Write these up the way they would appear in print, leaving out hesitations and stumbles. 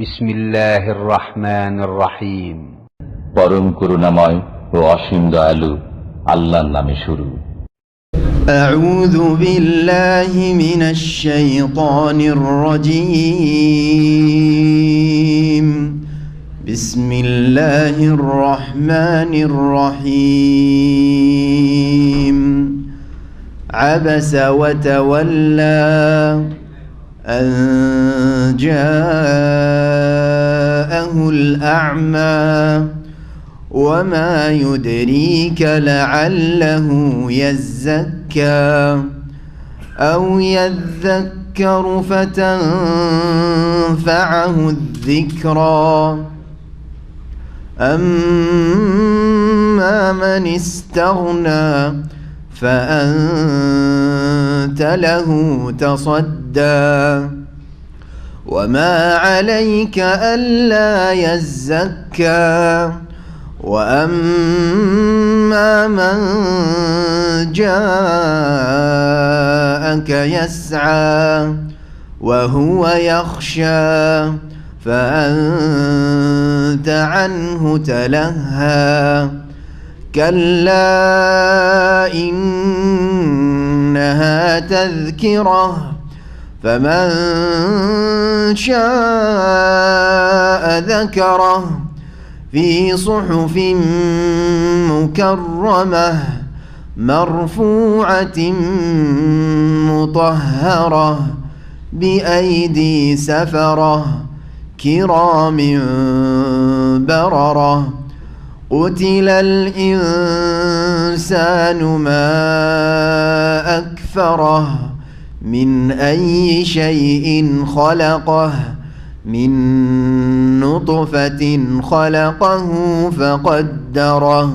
বিসমিল্লাহির রহমানির রহিম। পরম করুণাময় ও অসীম দয়ালু আল্লাহর নামে শুরু। আউযু বিল্লাহি মিনাশ শাইতানির রাজীম। বিসমিল্লাহির রহমানির রহিম। আবাসা ওয়া তাওয়াল্লা أن جاءه الأعمى وما يدريك لعله يزكى أو يذكر فتنفعه الذكرى أما من استغنى فأنت له تصدى وما عليك ألا يزكى وأما من جاءك يسعى وهو يخشى فأنت عنه تلهى كلا إنها تذكرة فمن شاء ذكره في صحف مكرمة مرفوعة مطهرة بأيدي سفرة كرام بررة قتل الإنسان ما أكفره من أي شيء خلقه من نطفة خلقه فقدره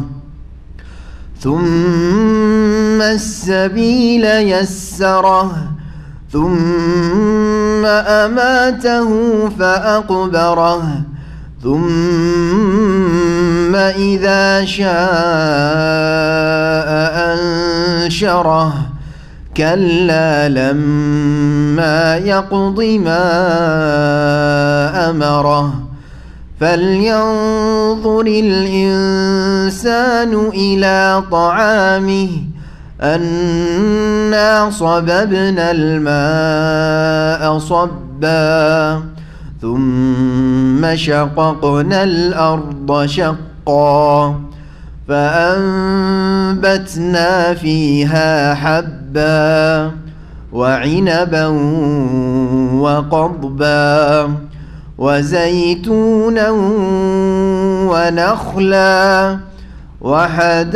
ثم السبيل يسره ثم أماته فأقبره ثم إذا شاء أنشره كلا لما يقض ما أمره فلينظر الإنسان إلى طعامه أنا صببنا الماء صبا ثم شققنا الأرض شقا فأنبتنا فيها حبا وعنبا وقضبا وزيتونا ونخلا وحدائق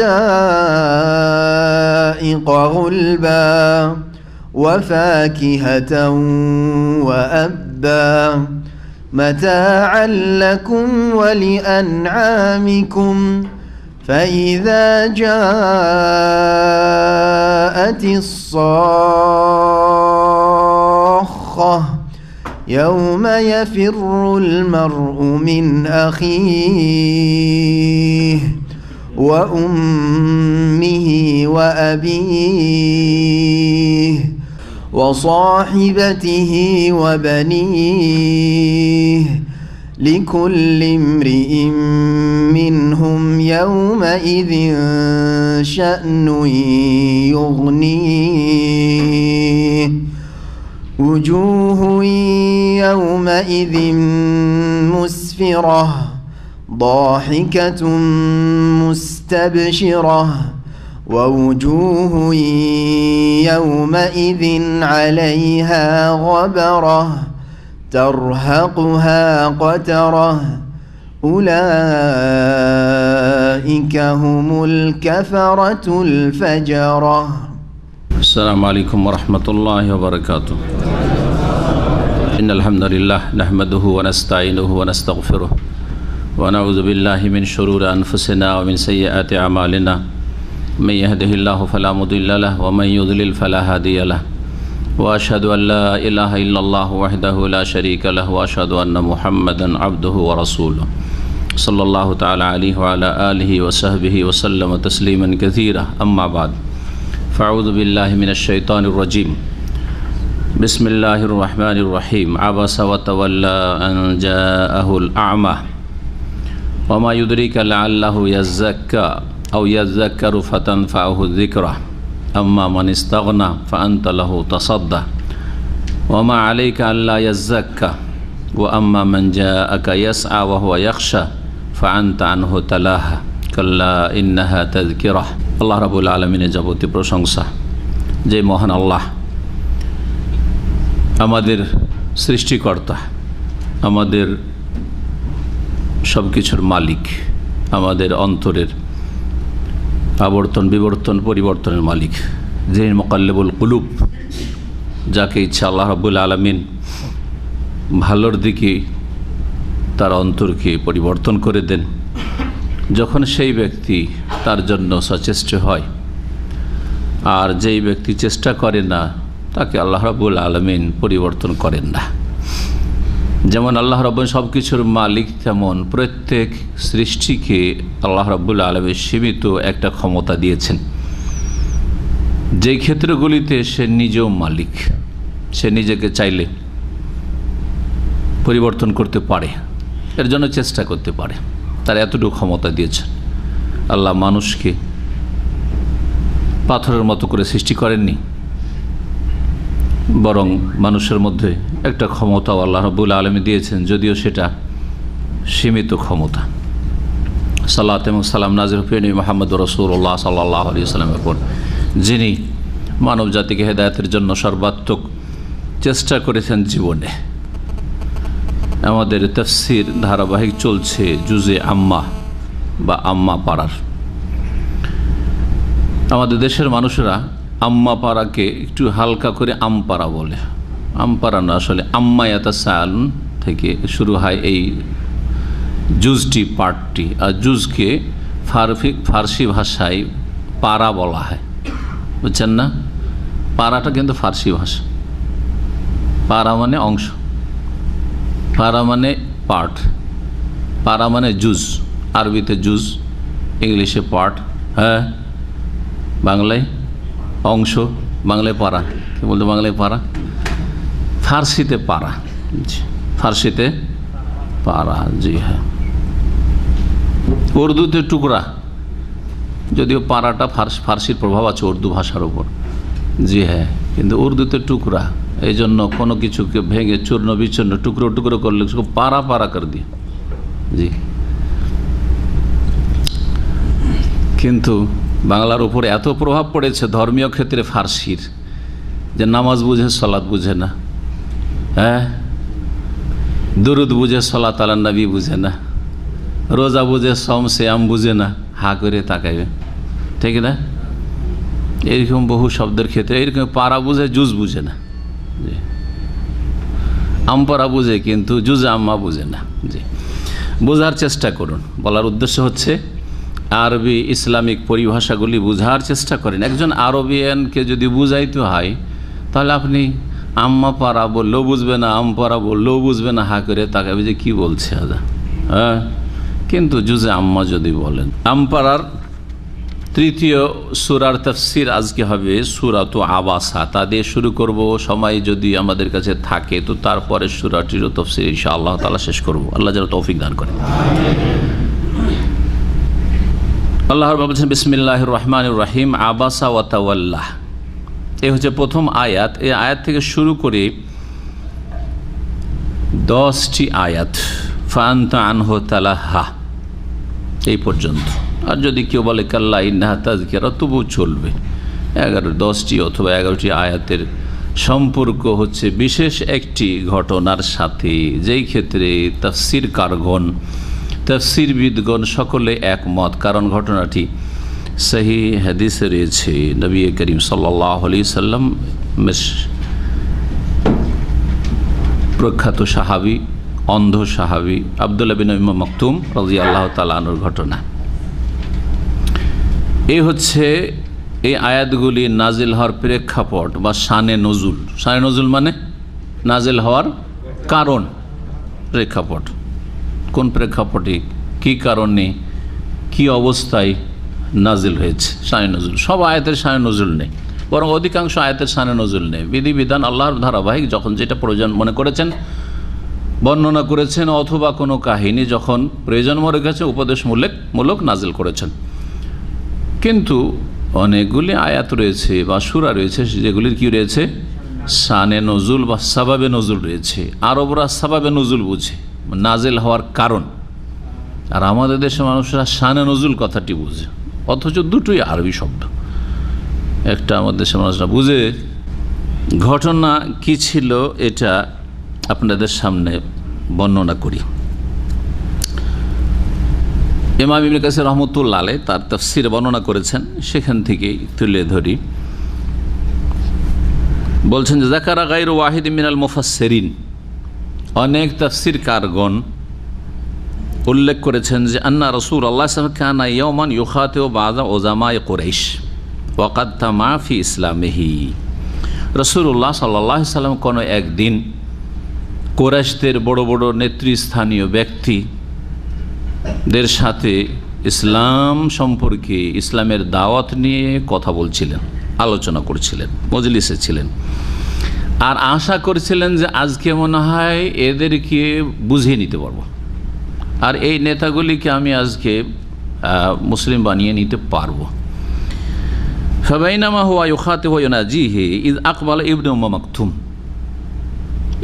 غلبا وفاكهة وأبا متاعا لكم ولأنعامكم فإذا جاءت الصاخة يوم يفر المرء من أخيه وأمه وأبيه وصاحبته وبنيه لكل امرئ منهم يومئذ شأن يغنيه وجوه يومئذ مسفرة ضاحكة مستبشرة ووجوه يومئذ عليها غبرة ترهقها قترة أولئك هم الكفرة الفجرة. السلام عليكم ورحمة الله وبركاته. إن الحمد لله نحمده ونستعينه ونستغفره ونعوذ بالله من شرور أنفسنا ومن سيئات أعمالنا من يهده الله فلا مضل له ومن يضلل فلا هادي له وأشهد أن لا إله إلا الله وحده لا شريك له وأشهد أن محمدا عبده ورسوله صلى الله تعالى عليه وعلى آله وصحبه وسلم تسليما كثيرا. أما بعد فأعوذ بالله من الشيطان الرجيم. بسم الله الرحمن الرحيم. الحمد لله نحمده ونستعينه ونستغفره ونعوذ بالله من شرور أنفسنا ومن سيئات أعمالنا من يهده الله فلا مضل له ومن يضلل فلا هادي له وأشهد أن محمدا عبده ورسوله صلى الله تعالى عليه وعلى آله وصحبه وسلم تسليما كثيرا. أما بعد বিসমিল্লাহির রহমানির রহিম। আবাসা ওয়া তাওয়াল্লা আন জাআহুল আ'মা ওয়া মা ইউদরিকা লাআল্লাহু ইয়াযাক্কা আও ইয়াযাক্কারু ফাতানফা'ুহু যিকরা আম্মা মান ইস্তাগনা ফাআনতা লাহু তাসাদ্দা ওয়া মা আলাইকা আল্লা ইয়াযাক্কা ওয়া আম্মা মান জাআকা ইয়াসআ ওয়া হুয়া ইয়াখশা ফাআনতা আনহু তালাহা কাল্লা ইন্নাহা তাযকিরাহ। আল্লাহ রাব্বুল আলামিনের যাবতীয় প্রশংসা, যে মহান আল্লাহ আমাদের সৃষ্টিকর্তা, আমাদের সব কিছুর মালিক, আমাদের অন্তরের আবর্তন বিবর্তন পরিবর্তনের মালিক, যে মুকাল্লিবুল কুলুব, যাকে ইচ্ছা আল্লাহ রাব্বুল আলামিন ভালোর দিকে তার অন্তরকে পরিবর্তন করে দেন। যখন সেই ব্যক্তি তার জন্য সচেষ্ট হয়, আর যেই ব্যক্তি চেষ্টা করে না তাকে আল্লাহ রাব্বুল আলামিন পরিবর্তন করেন না। যেমন আল্লাহ রাব্বুল সব কিছুর মালিক, তেমন প্রত্যেক সৃষ্টিকে আল্লাহ রাব্বুল আলামিন সীমিত একটা ক্ষমতা দিয়েছেন, যেই ক্ষেত্রগুলিতে সে নিজেও মালিক। সে নিজেকে চাইলে পরিবর্তন করতে পারে, এর জন্য চেষ্টা করতে পারে, তার এতটুকু ক্ষমতা দিয়েছেন। আল্লাহ মানুষকে পাথরের মতো করে সৃষ্টি করেননি, বরং মানুষের মধ্যে একটা ক্ষমতাও আল্লাহ রাব্বুল আলামিন দিয়েছেন, যদিও সেটা সীমিত ক্ষমতা। সালাত এবং সালাম নাজিল হুসেন মুহাম্মদ রাসূলুল্লাহ সাল্লাল্লাহু আলাইহি ওয়াসাল্লামের উপর, যিনি মানব জাতিকে হেদায়েতের জন্য সর্বাত্মক চেষ্টা করেছেন জীবনে। আমাদের তাফসীর ধারাবাহিক চলছে জুজে আম্মা বা আম্মা পাড়ার। আমাদের দেশের মানুষেরা আম্মা পাড়াকে একটু হালকা করে আমপাড়া বলে। আমপাড়া না, আসলে আম্মা ইয়াতাসাআলুন থেকে শুরু হয় এই জুজটি, পার্টটি। আর জুজকে ফার্সি ভাষায় পাড়া বলা হয়, বুঝছেন না? পাড়াটা কিন্তু ফার্সি ভাষা। পাড়া মানে অংশ, পাড়া মানে পার্ট, পাড়া মানে জুজ। আরবিতে জুজ, ইংলিশে পার্ট, হ্যাঁ, বাংলায় অংশ, বাংলায় পাড়া। কি বলতে বাংলায় পাড়া, ফার্সিতে পাড়া, ফার্সিতে পাড়া, জি হ্যাঁ। উর্দুতে টুকরা, যদিও পাড়াটা ফার্সির প্রভাব আছে উর্দু ভাষার উপর, জি হ্যাঁ, কিন্তু উর্দুতে টুকরা। এই জন্য কোনো কিছুকে ভেঙে চূর্ণ বিচূর্ণ টুকরো টুকরো করলে পাড়া পাড়া করে দিয়ে, জি। কিন্তু বাংলার উপরে এত প্রভাব পড়েছে ধর্মীয় ক্ষেত্রে ফার্সির, যে নামাজ বুঝে সালাত বুঝে না, হ্যাঁ, দুরুদ বুঝে সালাত আলা নবী বুঝে না, রোজা বুঝে সম সিয়াম বুঝে না, হা করে তাকাইবে, ঠিক না? এরকম বহু শব্দের ক্ষেত্রে এরকম পাড়া বুঝে জুজ বুঝে না, জি। আমপাড়া বুঝে কিন্তু জুজে আম্মা বুঝে না, জি। বোঝার চেষ্টা করুন। বলার উদ্দেশ্য হচ্ছে আরবি ইসলামিক পরিভাষাগুলি বোঝার চেষ্টা করেন। একজন আরবিয়ানকে যদি বুঝাইতে হয়, তাহলে আপনি আম্মা পাড়া বললেও বুঝবে না, আমপাড়া বললেও বুঝবে না, হা করে তাকাবে যে কী বলছে আদা, হ্যাঁ। কিন্তু জুজে আম্মা যদি বলেন। আমপাড়ার তৃতীয় সূরার তাফসীর আজকে হবে সূরাতু আবাসা। তা দিয়ে শুরু করব, সময় যদি আমাদের কাছে থাকে তো তারপরে সূরাটিরও তাফসীর ইনশাআল্লাহ তাআলা শেষ করব। আল্লাহ যেন তৌফিক দান করে। আল্লাহ বলছেন বিসমিল্লাহির রহমানির রহিম, আবাসা ওয়া তাওয়াল্লা। এই হচ্ছে প্রথম আয়াত। এই আয়াত থেকে শুরু করে 10টি আয়াত, ফাআনতা আনহু তালাহা, এই পর্যন্ত। আর যদি কেউ বলে কাল্লা ইন্নাহা তাযকিরা, তবুও চলবে। 10টি অথবা 11টি আয়াতের সম্পর্ক হচ্ছে বিশেষ একটি ঘটনার সাথে, যেই ক্ষেত্রে তাফসীরকারগণ, তাফসীরবিদগণ সকলে একমত, কারণ ঘটনাটি সহি হাদিসে রয়েছে। নবী করিম সাল্লাল্লাহু আলাইহি সাল্লাম প্রখ্যাত সাহাবী, অন্ধ সাহাবী আব্দুল্লাহ বিন উম্মে মাকতুম রাদিয়াল্লাহু তাআলা আনহুর ঘটনা। এই হচ্ছে এই আয়াতগুলি নাজিল হওয়ার প্রেক্ষাপট বা শানে নজুল। শানে নজুল মানে নাজিল হওয়ার কারণ, প্রেক্ষাপট। কোন প্রেক্ষাপটে, কী কারণে, কি অবস্থায় নাজিল হয়েছে, শানে নজুল। সব আয়াতের শানে নজুল নেই, বরং অধিকাংশ আয়াতের শানে নজুল নেই। বিধিবিধান আল্লাহর ধারাবাহিক, যখন যেটা প্রয়োজন মনে করেছেন বর্ণনা করেছেন, অথবা কোনো কাহিনী যখন প্রয়োজন মনে করেছে উপদেশমূলক নাজিল করেছেন। কিন্তু অনেকগুলি আয়াত রয়েছে বা সূরা রয়েছে যেগুলির কি রয়েছে, শানে নজুল বা সাবাবে নজুল রয়েছে। আরবরা সাবাবে নজুল বুঝে, নাজিল হওয়ার কারণ, আর আমাদের দেশের মানুষরা শানে নজুল কথাটি বুঝে, অথচ দুটোই আরবি শব্দ। একটা আমাদের দেশের মানুষরা বুঝে। ঘটনা কি ছিল এটা আপনাদের সামনে বর্ণনা করি। ইমাম ইবনে কাসির রহমতুল্লাহ আলাইহি তার তাফসীরে বর্ণনা করেছেন, সেখান থেকেই তুলে ধরি। বলছেন যে যাকারা গায়রু ওয়াহিদ মিনাল মুফাসসিরিন, অনেক তাফসীরকারগণ উল্লেখ করেছেন যে আন্না রাসূলুল্লাহ সাল্লাল্লাহু আলাইহি ওয়াসাল্লাম কানা ইয়াওমান ইউখাতিবু বাযা উযামায়ে কুরাইশ ওয়া কাদ তামা ফি ইসলামিহি। রাসূলুল্লাহ সাল্লাল্লাহু আলাইহি ওয়াসাল্লাম কোনো একদিন কুরাইশদের বড় বড় নেতৃস্থানীয় ব্যক্তিদের সাথে ইসলাম সম্পর্কে, ইসলামের দাওয়াত নিয়ে কথা বলছিলেন, আলোচনা করছিলেন, মজলিসে ছিলেন, আর আশা করছিলেন যে আজকে মনে হয় এদেরকে বুঝিয়ে নিতে পারবো, আর এই নেতাগুলিকে আমি আজকে মুসলিম বানিয়ে নিতে পারবো। ফাবাইনামা হুয়া ইউখাতিবু ইউনাজিহি ইয আকবালা ইবনু মাকতুম।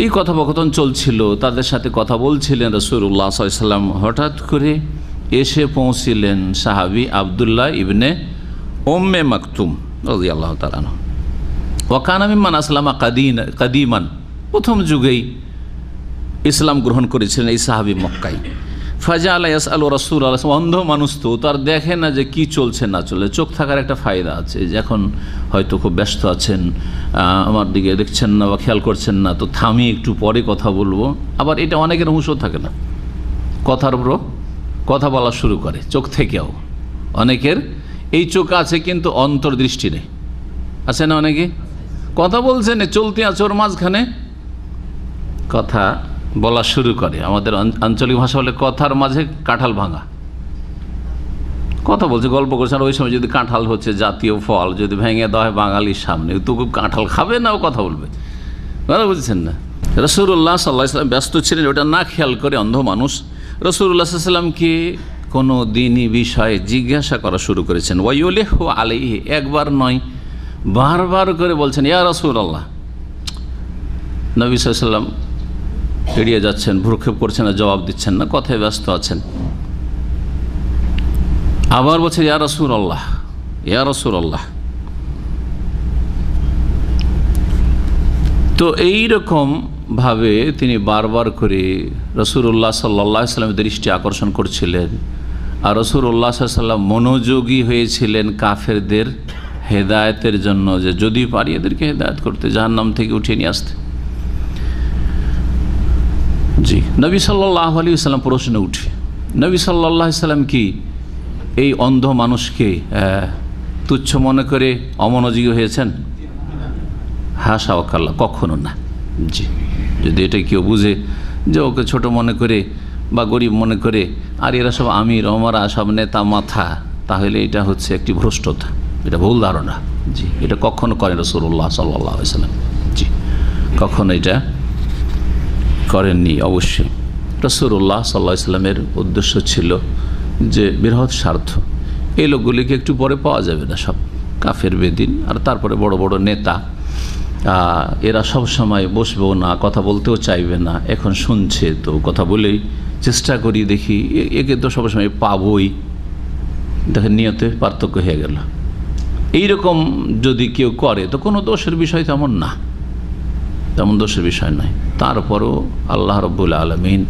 এই কথোপকথন চলছিল, তাদের সাথে কথা বলছিলেন রাসূলুল্লাহ সাল্লাল্লাহু আলাইহি ওয়াসাল্লাম। হঠাৎ করে এসে পৌঁছিলেন সাহাবী আব্দুল্লাহ ইবনে উম্মে মাকতুম রাদিয়াল্লাহু তাআলা আনহু। ওয়া কানা মিম্মান আসলামা কাদিমান, প্রথম যুগেই ইসলাম গ্রহণ করেছিলেন এই সাহাবী মক্কায়। ফাজাআলা ইয়াসআলু রাসূলুল্লাহ, অন্ধ মানুষ তো তার দেখে না যে কি চলছে না চলে। চোখ থাকার একটা ফায়দা আছে, যে এখন হয়তো খুব ব্যস্ত আছেন, আমার দিকে দেখছেন না বা খেয়াল করছেন না, তো থামি একটু পরে কথা বলবো। আবার এটা অনেকের হুঁশও থাকে না, কথার উপর কথা বলা শুরু করে চোখ থেকেও। অনেকের এই চোখ আছে কিন্তু অন্তর্দৃষ্টি নেই, আছে না? অনেকে কথা বলছেন, চলতে আছে, ওর মাঝখানে কথা বলা শুরু করে। আমাদের আঞ্চলিক ভাষা বলে কথার মাঝে কাঁঠাল ভাঙা। কথা বলছে, গল্প করছে, আর ওই সময় যদি কাঁঠাল হচ্ছে জাতীয় ফল, যদি ভেঙে দেওয়া হয় বাঙালির সামনে, তো কাঁঠাল খাবে না, ও কথা বলবে, কথা বুঝছেন না? রাসূলুল্লাহ সাল্লাল্লাহু আলাইহি ওয়াসাল্লাম ব্যস্ত ছিলেন, ওটা না খেয়াল করে অন্ধ মানুষ রাসূলুল্লাহ সাল্লাল্লাহু আলাইহি ওয়াসাল্লামকে কোনো দিনই বিষয়ে জিজ্ঞাসা করা শুরু করেছেন। ওয়ায়ুলিহু আলাইহি, একবার নয় বারবার করে বলছেন ইয়া রাসূলুল্লাহ। নবী সাল্লাল্লাহু আলাইহি ওয়াসাল্লাম এড়িয়ে যাচ্ছেন, ভ্রুক্ষেপ করছেন না, জবাব দিচ্ছেন না, কথায় ব্যস্ত আছেন। আবার বলছে ইয়া রাসূলুল্লাহ, ইয়া রাসূলুল্লাহ। তো এইরকম ভাবে তিনি বারবার করে রাসূলুল্লাহ সাল্লাল্লাহু আলাইহি ওয়াসাল্লামের দৃষ্টি আকর্ষণ করছিলেন। আর রাসূলুল্লাহ সাল্লাল্লাহু আলাইহি ওয়াসাল্লাম মনোযোগী হয়েছিলেন কাফেরদের হেদায়েতের জন্য, যে যদি পারি এদেরকে হেদায়েত করতে, জাহান্নাম থেকে উঠিয়ে নিয়ে আসতে। জি, নবী সাল্লাল্লাহু আলাইহি ওয়াসাল্লাম প্রশ্নে উঠে, নবী সাল্লাল্লাহু আলাইহি ওয়াসাল্লাম কি এই অন্ধ মানুষকে তুচ্ছ মনে করে অমনোযোগী হয়েছেন? হাসা ওয়াকাল্লা, কখনো না। জি, যদি এটা কেউ বুঝে যে ওকে ছোট মনে করে বা গরিব মনে করে, আর এরা সব আমির ওমরা সব নেতা মাথা, তাহলে এটা হচ্ছে একটি ভ্রষ্টতা, এটা ভুল ধারণা। জি, এটা কখনো করেন রাসূলুল্লাহ সাল্লাল্লাহু আলাইহি ওয়াসাল্লাম। জি, কখনো এটা করেননি। অবশ্যই রাসূলুল্লাহ সাল্লাল্লাহু আলাইহি ওয়াসাল্লামের উদ্দেশ্য ছিল যে বৃহৎ স্বার্থ, এই লোকগুলিকে একটু পরে পাওয়া যাবে না, সব কাফের বেদিন, আর তারপরে বড় বড় নেতা, এরা সব সময় বসবেও না, কথা বলতেও চাইবে না। এখন শুনছে তো কথা বলেই চেষ্টা করি, দেখি একে তো সবসময় পাবই, দেখেন নিয়তে পার্থক্য হয়ে গেল। এইরকম যদি কেউ করে তো কোনো দোষের বিষয় তেমন না, তেমন দোষের বিষয় নয়। তারপরও আল্লাহ রাব্বুল আলামিন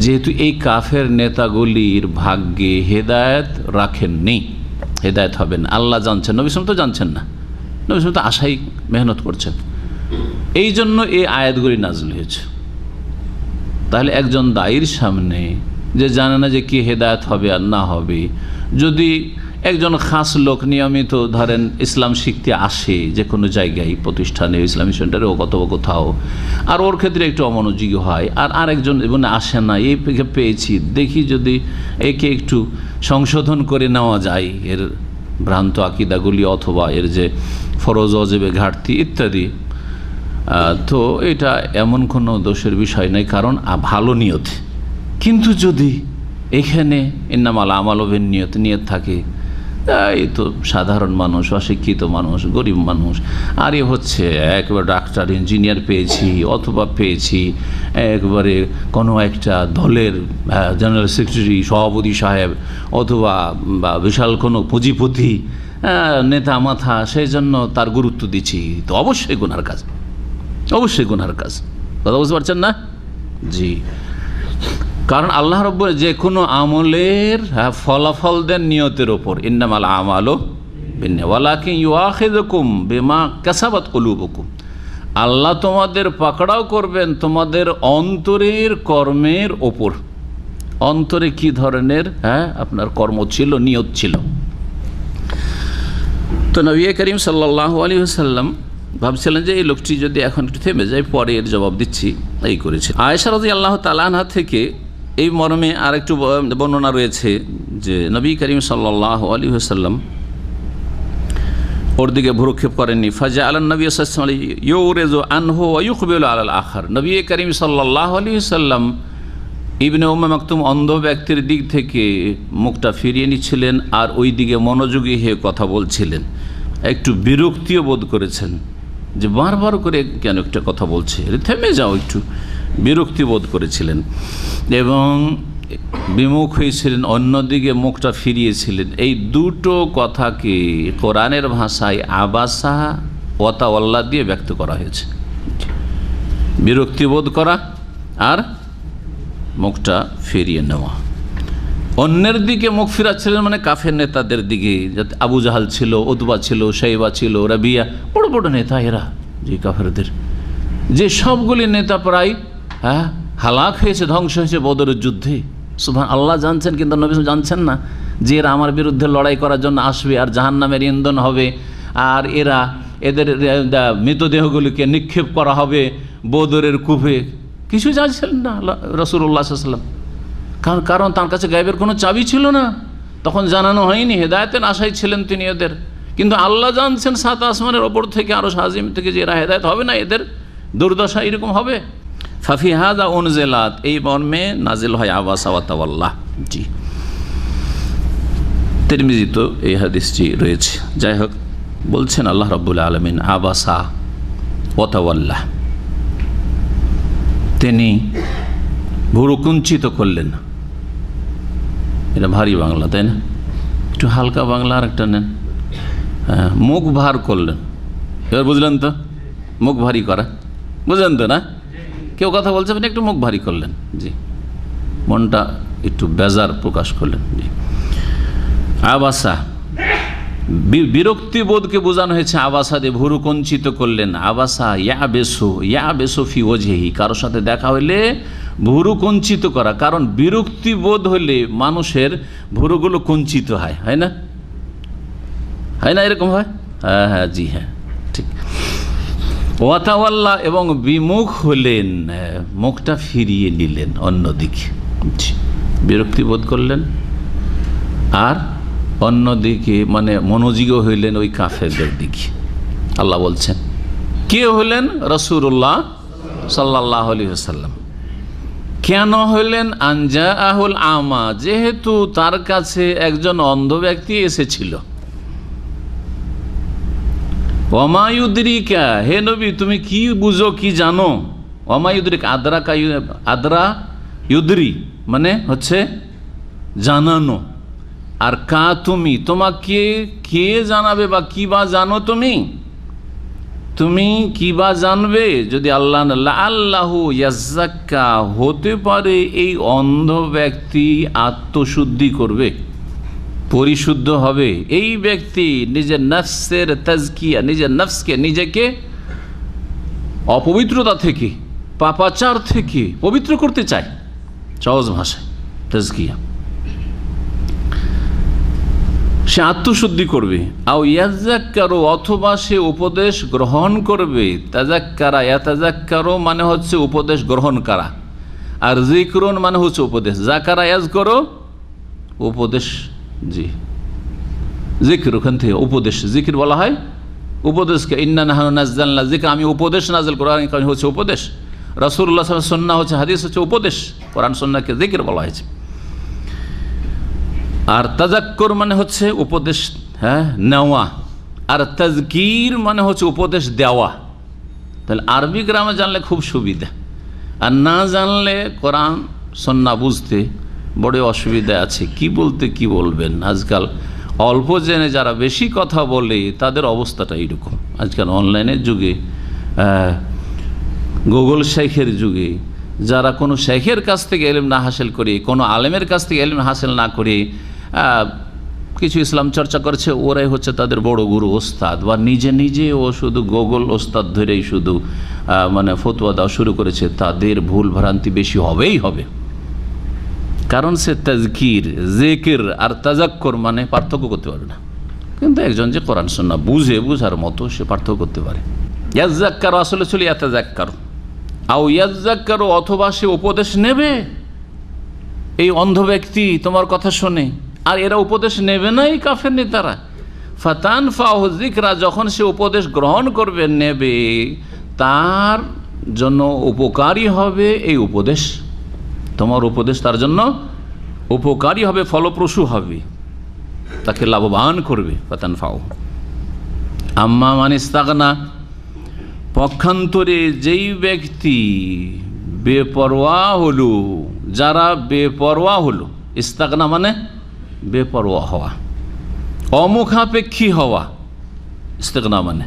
যেহেতু এই কাফের নেতাগুলির ভাগ্যে হেদায়েত রাখেননি, হেদায়েত হবে না, আল্লাহ জানছেন, নবী সাল্লাল্লাহু আলাইহি ওয়াসাল্লাম তো জানছেন না, নবী সাল্লাল্লাহু আলাইহি ওয়াসাল্লাম তো আশাই মেহনত করছেন। এই জন্য এই আয়াতগুলি নাযিল হয়েছে। তাহলে একজন দায়ীর সামনে যে জানে না যে কি হেদায়েত হবে আর না হবে, যদি একজন খাস লোক নিয়মিত ধরেন ইসলাম শিখতে আসে যে কোনো জায়গায়, প্রতিষ্ঠানে, ইসলামী সেন্টারে ও কোথাও, আর ওর ক্ষেত্রে একটু অমনোযোগী হয়, আর আরেকজন এবং আসে না, এই পেয়েছি, দেখি যদি একে একটু সংশোধন করে নেওয়া যায়, এর ভ্রান্ত আকিদাগুলি অথবা এর যে ফরজ ওয়াজিবে ঘাটতি ইত্যাদি, তো এটা এমন কোনো দোষের বিষয় নয়, কারণ ভালো নিয়তে। কিন্তু যদি এখানে ইন্নামাল আমাল বিন্নিয়ত নিয়ত থাকে, এই তো সাধারণ মানুষ, অশিক্ষিত মানুষ, গরিব মানুষ, আর এ হচ্ছে একবার ডাক্তার ইঞ্জিনিয়ার পেয়েছি অথবা পেয়েছি একবারে কোনো একটা দলের জেনারেল সেক্রেটারি সভাপতি সাহেব অথবা বিশাল কোনো পুঁজিপতি নেতা মাথা, সেই জন্য তার গুরুত্ব দিচ্ছি, তো অবশ্যই গুনার কাজ, অবশ্যই গুনার কাজ। কথা বুঝতে পারছেন না? জি, কারণ আল্লাহ রাব্বুল যে কোনো আমলের ফলাফল দেন নিয়তের ওপর। ইন্নামাল আমালু বিন্নিয়াত ওয়ালাকিন ইউআখিযুকুম বিমা কাসাবাত কুলুবুকুম। আল্লাহ তোমাদের পাকড়াও করবেন তোমাদের অন্তরের কর্মের ওপর। অন্তরে কি ধরনের আপনার কর্ম ছিল, নিয়ত ছিল। তো নবী করিম সাল্লাল্লাহু আলাইহি ওয়াসাল্লাম ভাবছিলেন যে এই লোকটি যদি এখন একটু থেমে যায়, পরে এর জবাব দিচ্ছি, এই করেছে। আয়েশা রাদিয়াল্লাহু তাআলা আনহা থেকে এই মর্মে আর একটু বর্ণনা রয়েছে যে নবী করিম সাল্লাল্লাহু আলাইহি ওয়াসাল্লাম ওর দিকে ভ্রুক্ষেপ করেননি। ফাজা আলান নবী সাল্লাল্লাহু আলাইহি ইউরিজু আনহু ওয়া ইউকবিলু আলাল আখার। নবী করিম সাল্লাল্লাহু আলাইহি ওয়াসাল্লাম ইবনে উম্মে মাকতুম অন্ধ ব্যক্তির দিক থেকে মুখটা ফিরিয়ে নিচ্ছিলেন আর ওই দিকে মনোযোগী হয়ে কথা বলছিলেন। একটু বিরক্তিও বোধ করেছেন যে বারবার করে কেন একটা কথা বলছে, থেমে যাও, একটু বিরক্তি বোধ করেছিলেন এবং বিমুখ হয়েছিলেন, অন্যদিকে মুখটা ফিরিয়েছিলেন। এই দুটো কথাকে কোরআনের ভাষায় আবাসা ওয়াতাওয়াল্লা দিয়ে ব্যক্ত করা হয়েছে। বিরক্তি বোধ করা আর মুখটা ফিরিয়ে নেওয়া। অন্যের দিকে মুখ ফিরাচ্ছিলেন মানে কাফের নেতাদের দিকে, যাতে আবু জাহাল ছিল, উতবা ছিল, শাইবা ছিল, রাবিয়া, বড় বড় নেতা এরা, যে কাফেরদের যে সবগুলি নেতা প্রায় হালাক হয়েছে, ধ্বংস হয়েছে বদরের যুদ্ধে। সুবহান আল্লাহ জানছেন, কিন্তু নবী জানছেন না যে এরা আমার বিরুদ্ধে লড়াই করার জন্য আসবে আর জাহান্নামের ইন্ধন হবে, আর এদের মৃতদেহগুলিকে নিক্ষেপ করা হবে বদরের কূপে। কিছু জানছিলেন না রাসূলুল্লাহ সাল্লাল্লাহু আলাইহি ওয়াসাল্লাম, কারণ তার কাছে গায়েবের কোনো চাবি ছিল না, তখন জানানো হয়নি, হেদায়েতের আশায় ছিলেন তিনি ওদের। কিন্তু আল্লাহ জানছেন সাত আসমানের ওপর থেকে, আরো আজিম থেকে, যে এরা হেদায়েত হবে না, এদের দুর্দশা এরকম হবে। ফাফি হাযা উনজিলাত, এই মর্মে নাজিল হয় আবাসা ওয়া তাওয়াল্লাহ। জি, তিরমিজিতে এই হাদিসটি রয়েছে। যাই হোক, বলছেন আল্লাহ রাব্বুল আলামিন আবাসা ওয়া তাওয়াল্লাহ, তিনি ভুরু কুঞ্চিত করলেন না। এটা ভারী বাংলা, তাই না? একটু হালকা বাংলা আর একটা নেন। মুখ ভার করলেন, এবার বুঝলেন তো? মুখ ভারী করা বুঝলেন তো? না, কেউ কথা বলছে আপনি একটু মুখ ভারী করলেন, জি, মনটা একটু বেজার প্রকাশ করলেন। জি, আবাসা বিরক্তি বোধকে বোঝানো হয়েছে আবাসা দিয়ে, ভুরু কুঞ্চিত করলেন। আবাসা ইয়া বেসো ফি ওজহি, কারোর সাথে দেখা হইলে ভুরু কুঞ্চিত করা। কারণ বিরক্তি বোধ হলে মানুষের ভুরুগুলো কুঞ্চিত হয়, হয় না? হয় না? এরকম হয়? হ্যাঁ হ্যাঁ, জি হ্যাঁ, ঠিক। ওয়াতাওয়াল্লা, এবং বিমুখ হলেন, মুখটা ফিরিয়ে নিলেন অন্যদিকে, বিরক্তি বোধ করলেন আর অন্যদিকে মানে মনোযোগী হইলেন ওই কাফেরদের দিকে। আল্লাহ বলছেন কে হলেন? রাসূলুল্লাহ সাল্লাল্লাহু আলাইহি ওয়াসাল্লাম। কেন হইলেন? আনজা আহুল আমা, যেহেতু তার কাছে একজন অন্ধ ব্যক্তি এসেছিল। ওমা ইউদরিকা, হে নবী তুমি কি বুঝো, কি জানো? ওমা ইউদরিক, আদরা ইউদরি মানে হচ্ছে জানানো, আর কা তুমি, তোমাকে কে জানাবে বা কি বা জানো তুমি? তুমি কি বা জানবে? যদি আল্লাহ আল্লাহু ইয়াজ্জাক্কা, হতে পারে এই অন্ধ ব্যক্তি আত্মশুদ্ধি করবে, পরিশুদ্ধ হবে। এই ব্যক্তি নিজের নফসের তাজকিয়া, নিজের নফসকে, নিজেকে অপবিত্রতা থেকে, পাপাচার থেকে পবিত্র করতে চায়, সহজ ভাষায় তাজকিয়া। সে আত্মশুদ্ধি করবে। আও ইয়াজ্জাক্কারু, অথবা সে উপদেশ গ্রহণ করবে। তাজাক্কারা, ইয়াতাজাক্কারু মানে হচ্ছে উপদেশ গ্রহণ করা, আর যিকরুন মানে হচ্ছে উপদেশ। যাকারা ইয়াজকুরু উপদেশ, জি, জিকির ওখান থেকে উপদেশ, জিকির বলা হয় উপদেশকে। ইন্না নাহনু নাযালনা যিকর, আমি উপদেশ নাযিল কোরআন হচ্ছে উপদেশ, রাসূলুল্লাহ সাল্লাল্লাহু আলাইহি ওয়াসাল্লাম সুন্নাহ হচ্ছে হাদিস হচ্ছে উপদেশ, কোরআন সুন্নাহকে জিকির বলা হয়েছে। আর তাযাক্কুর মানে হচ্ছে উপদেশ নেওয়া, আর তাজকির মানে হচ্ছে উপদেশ দেওয়া। তাহলে আরবি গ্রামে জানলে খুব সুবিধা, আর না জানলে কোরআন সুন্নাহ বুঝতে বড় অসুবিধা আছে। কি বলতে কি বলবেন, আজকাল অল্প জেনে যারা বেশি কথা বলে তাদের অবস্থাটা এইরকম। আজকাল অনলাইনের যুগে, গুগল শেখের যুগে, যারা কোনো শেখের কাছ থেকে ইলম না হাসিল করে, কোনো আলেমের কাছ থেকে ইলম হাসিল না করে কিছু ইসলাম চর্চা করছে, ওরাই হচ্ছে তাদের বড় গুরু ওস্তাদ, বা নিজে নিজে ও শুধু গুগল ওস্তাদ ধরেই শুধু মানে ফতোয়া দেওয়া শুরু করেছে। তাদের ভুল ভ্রান্তি বেশি হবেই হবে, কারণ সে তাজকির, জিকির আর তাজাক্কুর মানে পার্থক্য করতে পারবে না। কিন্তু একজন যে কোরআন সুন্নাহ বুঝার মতো, সে পার্থক্য করতে পারে। ইয়াজ্জাক্কারু আসলে ছিল ইয়াতাযাক্কারু, আও ইয়াজ্জাক্কারু অথবা সে উপদেশ নেবে। এই অন্ধ ব্যক্তি তোমার কথা শোনে, আর এরা উপদেশ নেবে না, এই কাফের নেতারা। ফাতানফাহু যিকরা, যখন সে উপদেশ গ্রহণ করবে, নেবে, তার জন্য উপকারী হবে এই উপদেশ। তোমার উপদেশ তার জন্য উপকারী হবে, ফলপ্রসূ হবে, তাকে লাভবান করবে। ফাতানফাহু। আম্মা মান ইস্তাগনা, পক্ষান্তরে যেই ব্যক্তি বেপরোয়া হলো, যারা বেপরোয়া হলো। ইস্তাগনা মানে বেপরোয়া হওয়া, অমুখাপেক্ষী হওয়া। ইস্তেগনা মানে,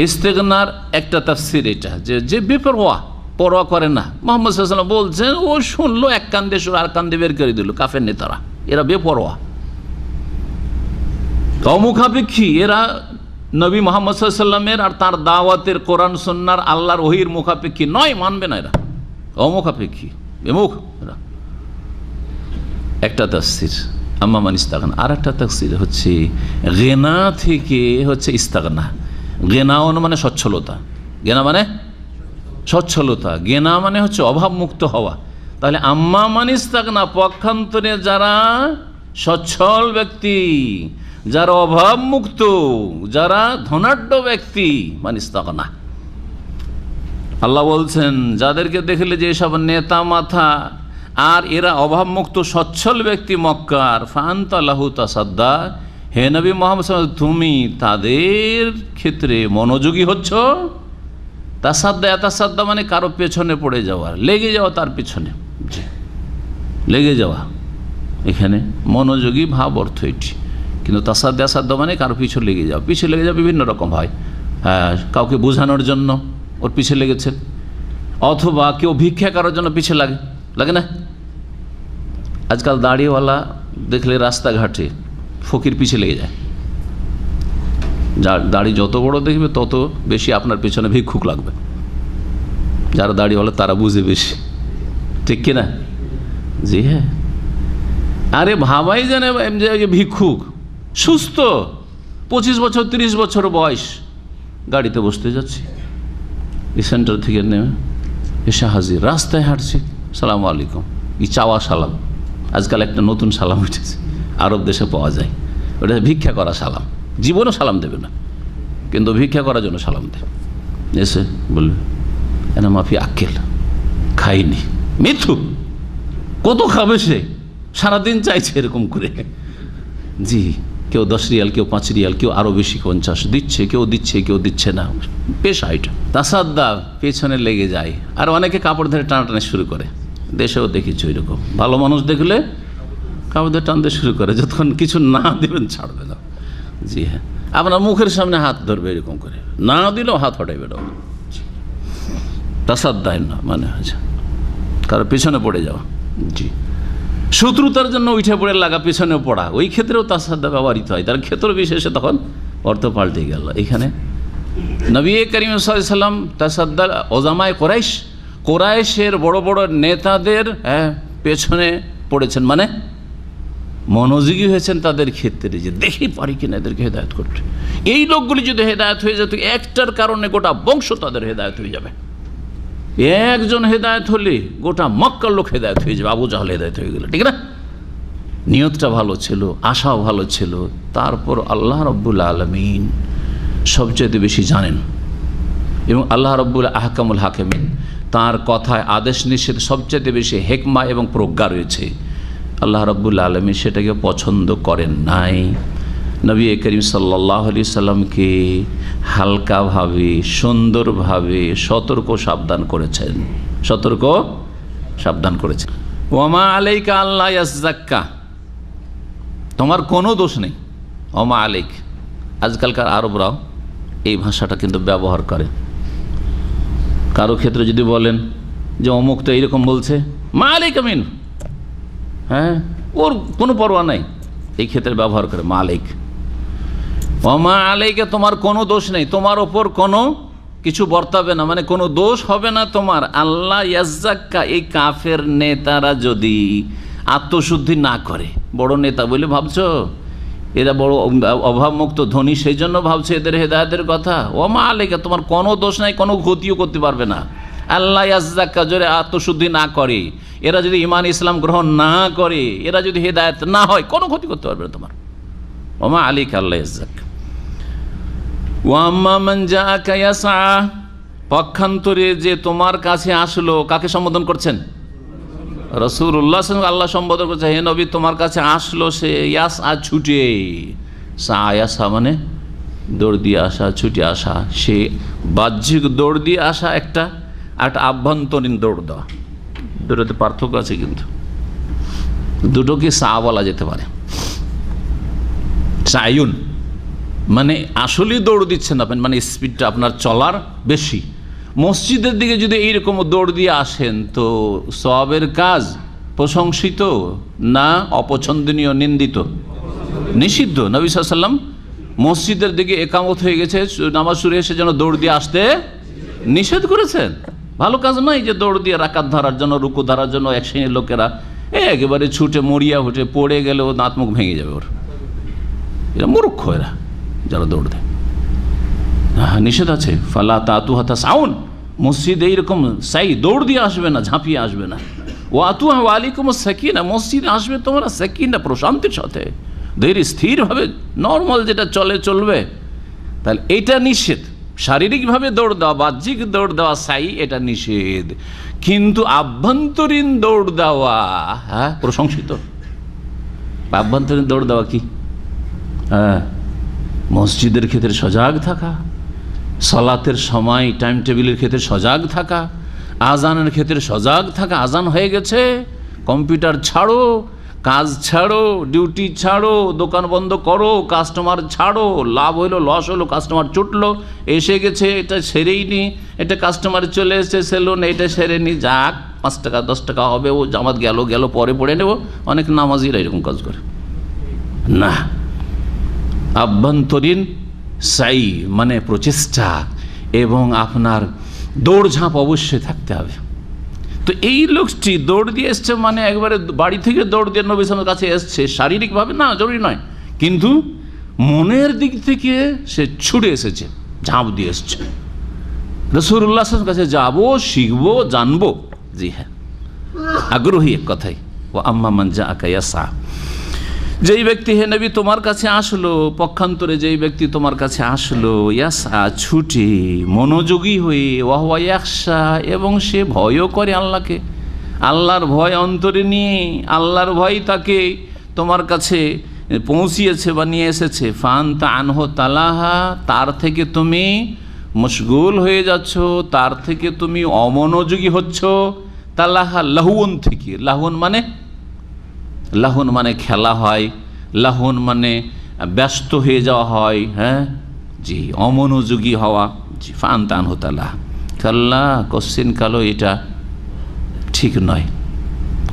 ইস্তেগনার একটা তাফসীর এটা, যে বেপরোয়া, পরোয়া করে না। মুহাম্মদ সাল্লাল্লাহু আলাইহি ওয়াসাল্লাম বলছেন, ও শুনলো এক কান্দে শুনে আর কান্দে বের করে দিল। কাফের নেতারা এরা বেপরোয়া, অমুখাপেক্ষী। এরা নবী মুহাম্মদ সাল্লাল্লাহু আলাইহি ওয়াসাল্লামের আর তার দাওয়াতের, কোরআন সুন্নাহর, আল্লাহর ওহীর মুখাপেক্ষী নয়, মানবে না এরা, অমুখাপেক্ষী, বিমুখ এরা। একটা তাফসীর আম্মা মান ইস্তাগনা। আর একটা তাফসীর হচ্ছে গিনা থেকে হচ্ছে ইস্তাগনা। গিনাও মানে সচ্ছলতা, গিনা মানে সচ্ছলতা, গিনা মানে হচ্ছে অভাবমুক্ত হওয়া। তাহলে আম্মা মান ইস্তাগনা, পক্ষান্তরে যারা সচ্ছল ব্যক্তি, যারা অভাবমুক্ত, যারা ধনাঢ্য ব্যক্তি, মান ইস্তাগনা। আল্লাহ বলছেন, যাদেরকে দেখলে যে সব নেতা মাথা আর এরা অভাবমুক্ত সচ্ছল ব্যক্তি মক্কার, ফাআনতা লাহু তাসাদ্দা, হে নবী মুহাম্মদ সাল্লাল্লাহু আলাইহি ওয়াসাল্লাম, তুমি তাদের ক্ষেত্রে মনোযোগী হচ্ছ। তাসাদ্দা মানে কারো পেছনে পড়ে যাওয়া, লেগে যাওয়া তার পেছনে, লেগে যাওয়া। এখানে মনোযোগী ভাব অর্থ এটি, কিন্তু তাসাদ্দা মানে কারো পিছনে লেগে যাওয়া। পিছনে লেগে যাওয়া বিভিন্ন রকম হয়। কাউকে বোঝানোর জন্য ওর পিছে লেগেছে, অথবা কেউ ভিক্ষা করার জন্য পিছে লাগে না। আজকাল দাড়িওয়ালা দেখলে রাস্তাঘাটে ফকির পিছে লেগে যায়। যার দাড়ি যত বড় দেখবে তত বেশি আপনার পেছনে ভিক্ষুক লাগবে। যারা দাড়িওয়ালা তারা বুঝে বেশি, ঠিক কিনা? জি হ্যাঁ। আরে ভাবাই জানে যে ভিক্ষুক সুস্থ, 25 বছর 30 বছর বয়স, গাড়িতে বসতে যাচ্ছি, এই সেন্টার থেকে নেমে এসে হাজির, রাস্তায় হাঁটছি, সালাম আলাইকুম, ই চাওয়া সালাম। আজকাল একটা নতুন সালাম উঠেছে, আরব দেশে পাওয়া যায়, ওটা ভিক্ষা করা সালাম। জীবনও সালাম দেবে না, কিন্তু ভিক্ষা করার জন্য সালাম দেবে। এসে বলবে এনা মাফি আক্কেল, খাইনি, মিথ্যু, কত খাবে সে, সারাদিন চাইছে এরকম করে। জি, কেউ 10 রিয়াল, কেউ 5 রিয়াল, কেউ আরও বেশি 50 দিচ্ছে, কেউ দিচ্ছে না। পেশা এটা তাসাদ্দা, পেছনে লেগে যায়। আর অনেকে কাপড় ধরে টানাটানি শুরু করে, দেশেও দেখেছি এরকম। ভালো মানুষ দেখলে কাপড় ধরে টানতে শুরু করে, যতক্ষণ কিছু না দেবেন ছাড়বে না। জি হ্যাঁ, আপনার মুখের সামনে হাত ধরবে এরকম করে, না দিলেও হাত হটাইবে। তাসাদ্দা মানে হয়েছে কারো পেছনে পড়ে যাওয়া। জি, শত্রুতার জন্য উঠে পড়ে লাগা, পিছনে পড়া, ওই ক্ষেত্রেও তাসাদ্দা ব্যবহৃত হয়। তার ক্ষেত্র বিশেষে তখন অর্থ পাল্টে গেল। এখানে নবী করিম সাল্লাল্লাহু আলাইহি ওয়াসাল্লাম তাসাদ্দা ওজামায়ে কোরাইশের বড় বড় নেতাদের পেছনে পড়েছেন, মানে মনোযোগী হয়েছেন তাদের ক্ষেত্রে, যে দেখি পারি কিনা এদেরকে হেদায়েত করতে। এই লোকগুলি যদি হেদায়েত হয়ে যেত, একটার কারণে গোটা বংশ তাদের হেদায়েত হয়ে যাবে। একজন হেদায়েত হলে গোটা মক্কার লোক হেদায়েত হয়ে যাবে। আবু জাহল হেদায়েত হয়ে গেল, ঠিক না? নিয়তটা ভালো ছিল, আশাও ভালো ছিল, তারপর আল্লাহ রব্বুল আলামিন সবচেয়ে বেশি জানেন এবং আল্লাহ রব্বুল আহকামুল হাকিমিন, তার কথায় আদেশ নিষেধ সবচেয়ে বেশি হেকমা এবং প্রজ্ঞা রয়েছে। আল্লাহ রব্বুল আলামিন সেটাকে পছন্দ করেন নাই। নবী করিম সাল্লাল্লাহু আলাইহি সাল্লামকে হালকাভাবে, সুন্দরভাবে সতর্ক সাবধান করেছেন, ওয়ামা আলাইকা আল্লাহ ইয়াজ্জাক্কা, তোমার কোনো দোষ নেই। ওমা আলাইক, আজকালকার আরবরাও এই ভাষাটা কিন্তু ব্যবহার করে। কারো ক্ষেত্রে যদি বলেন যে অমুক তো এইরকম বলছে, মা আলাইক আমিন, হ্যাঁ, ওর কোনো পরোয়া নাই, এই ক্ষেত্রে ব্যবহার করে মা আলাইক। ওমা আলাইকে, তোমার কোনো দোষ নেই, তোমার ওপর কোনো কিছু বর্তাবে না, মানে কোনো দোষ হবে না তোমার। আল্লাহ ইয়াজ্জাক্কা, এই কাফের নেতারা যদি আত্মশুদ্ধি না করে, বড় নেতা বলে ভাবছো, এরা বড় অভাবমুক্ত ধনী, সেই জন্য ভাবছে এদের হেদায়েতের কথা। ওমা আলাইকা, তোমার কোনো দোষ নাই, কোনো ক্ষতিও করতে পারবে না। আল্লাহ ইয়াজ্জাক্কা, যদি আত্মশুদ্ধি না করে, এরা যদি ঈমান ইসলাম গ্রহণ না করে, এরা যদি হেদায়েত না হয়, কোনো ক্ষতি করতে পারবে না তোমার। ওমা আলাইকা আল্লাহ ইয়াজ্জাক্কা। ওয়াম্মা মান জাআকা ইয়াসআ, পক্ষান্তরে যে তোমার কাছে আসলো, কাকে সম্বোধন করছেন? রাসূলুল্লাহ সাল্লাল্লাহু আলাইহি ওয়াসাল্লাম। আল্লাহ সম্বোধন করছে, হে নবী তোমার কাছে আসলো সে ইয়াসআ, ছুটে। ইয়াসআ মানে দৌড় দিয়ে আসা, ছুটে আসা। সে বাহ্যিক দৌড় দিয়ে আসা একটা আভ্যন্তরীণ দৌড় দেওয়া, দুটোতে পার্থক্য আছে, কিন্তু দুটোকে সা বলা যেতে পারে। সায়ুন মানে আসলেই দৌড় দিচ্ছেন আপনি, মানে স্পিডটা আপনার চলার বেশি। মসজিদের দিকে যদি এইরকম দৌড় দিয়ে আসেন তো সওয়াবের কাজ প্রশংসিত না অপছন্দনীয়, নিন্দিত, নিষিদ্ধ? নবী সাল্লাল্লাহু আলাইহি ওয়াসাল্লাম মসজিদের দিকে একামত হয়ে গেছে, নামাজ শুরু এসে যেন দৌড় দিয়ে আসতে নিষেধ করেছেন। ভালো কাজ নয় যে দৌড় দিয়ে রাকাত ধরার জন্য, রুকু ধরার জন্য এক শ্রেণীর লোকেরা একেবারে ছুটে মরিয়া উঠে পড়ে গেলেও দাঁত মুখ ভেঙে যাবে ওর। এরা মূর্খ, এরা যারা দৌড় দেয়। নিষেধ আছে, ফালা তাতুহা তাসাউন, মসজিদে এইরকম সাই দৌড় দিয়ে আসবে না, ঝাঁপিয়ে আসবে না। ওয়াতুহা ওয়ালাইকুম সাকিনা, মসজিদে আসবে তোমরা সাকিনা, প্রশান্তির সাথে, ধীর স্থিরভাবে, নর্মাল যেটা চলবে। তাহলে এটা নিষেধ। শারীরিকভাবে দৌড় দেওয়া, বাহ্যিক দৌড় দেওয়া সাই, এটা নিষেধ। কিন্তু আভ্যন্তরীণ দৌড় দেওয়া, হ্যাঁ, প্রশংসিত। আভ্যন্তরীণ দৌড় দেওয়া কি? হ্যাঁ, মসজিদের ক্ষেত্রে সজাগ থাকা, সালাতের সময় টাইম টেবিলের ক্ষেত্রে সজাগ থাকা, আজানের ক্ষেত্রে সজাগ থাকা। আজান হয়ে গেছে, কম্পিউটার ছাড়ো, কাজ ছাড়ো, ডিউটি ছাড়ো, দোকান বন্ধ করো, কাস্টমার ছাড়ো। লাভ হইলো, লস হলো, কাস্টমার চুটলো, এসে গেছে, এটা সেরেই নি, এটা কাস্টমার চলে এসেছে সেলুন, এটা সেরে নি, যাক 5 টাকা 10 টাকা হবে, ও জামাত গেল পরে পড়ে নেব। অনেক নামাজিরা এরকম কাজ করে না। আভ্যন্তরীণ সাই মানে প্রচেষ্টা এবং আপনার দৌড়ঝাঁপ অবশ্যই থাকতে হবে। তো এই লোকটি দৌড় দিয়ে এসছে, মানে একবারে বাড়ি থেকে দৌড় দিয়ে নবী সাল্লাল্লাহু আলাইহি ওয়াসাল্লামের কাছে এসছে, শারীরিকভাবে না, জরুরি নয়, কিন্তু মনের দিক থেকে সে ছুটে এসেছে, ঝাঁপ দিয়ে এসছে। রাসূলুল্লাহ সাল্লাল্লাহু আলাইহি ওয়াসাল্লামের কাছে যাবো, শিখবো, জানবো। জি হ্যাঁ, আগ্রহী এক কথাই। ও আম্মা মান জাআকা ইয়াসআ, যেই ব্যক্তি হে নবী তোমার কাছে আসলো, পক্ষান্তরে যেই ব্যক্তি তোমার কাছে আসলো, ইয়াসআ ছুটে, মনোযোগী হয়ে, ওয়াহুয়া ইয়াখশা, এবং সে ভয়ও করে আল্লাহকে, আল্লাহর ভয় অন্তরে নিয়ে, আল্লাহর ভয় তাকে তোমার কাছে পৌঁছিয়েছে বা নিয়ে এসেছে। ফান্তা আনহু তালাহা, তার থেকে তুমি মশগুল হয়ে যাচ্ছ, তার থেকে তুমি অমনোযোগী হচ্ছ। তালাহা লাহুন থেকে, লাহুন মানে খেলা হয়, লাহুন মানে ব্যস্ত হয়ে যাওয়া হয়, হ্যাঁ জি, অমনোযোগী হওয়া। জি, ফান্তান হতালা, কাল্লা, কোশ্চিন কালো, এটা ঠিক নয়।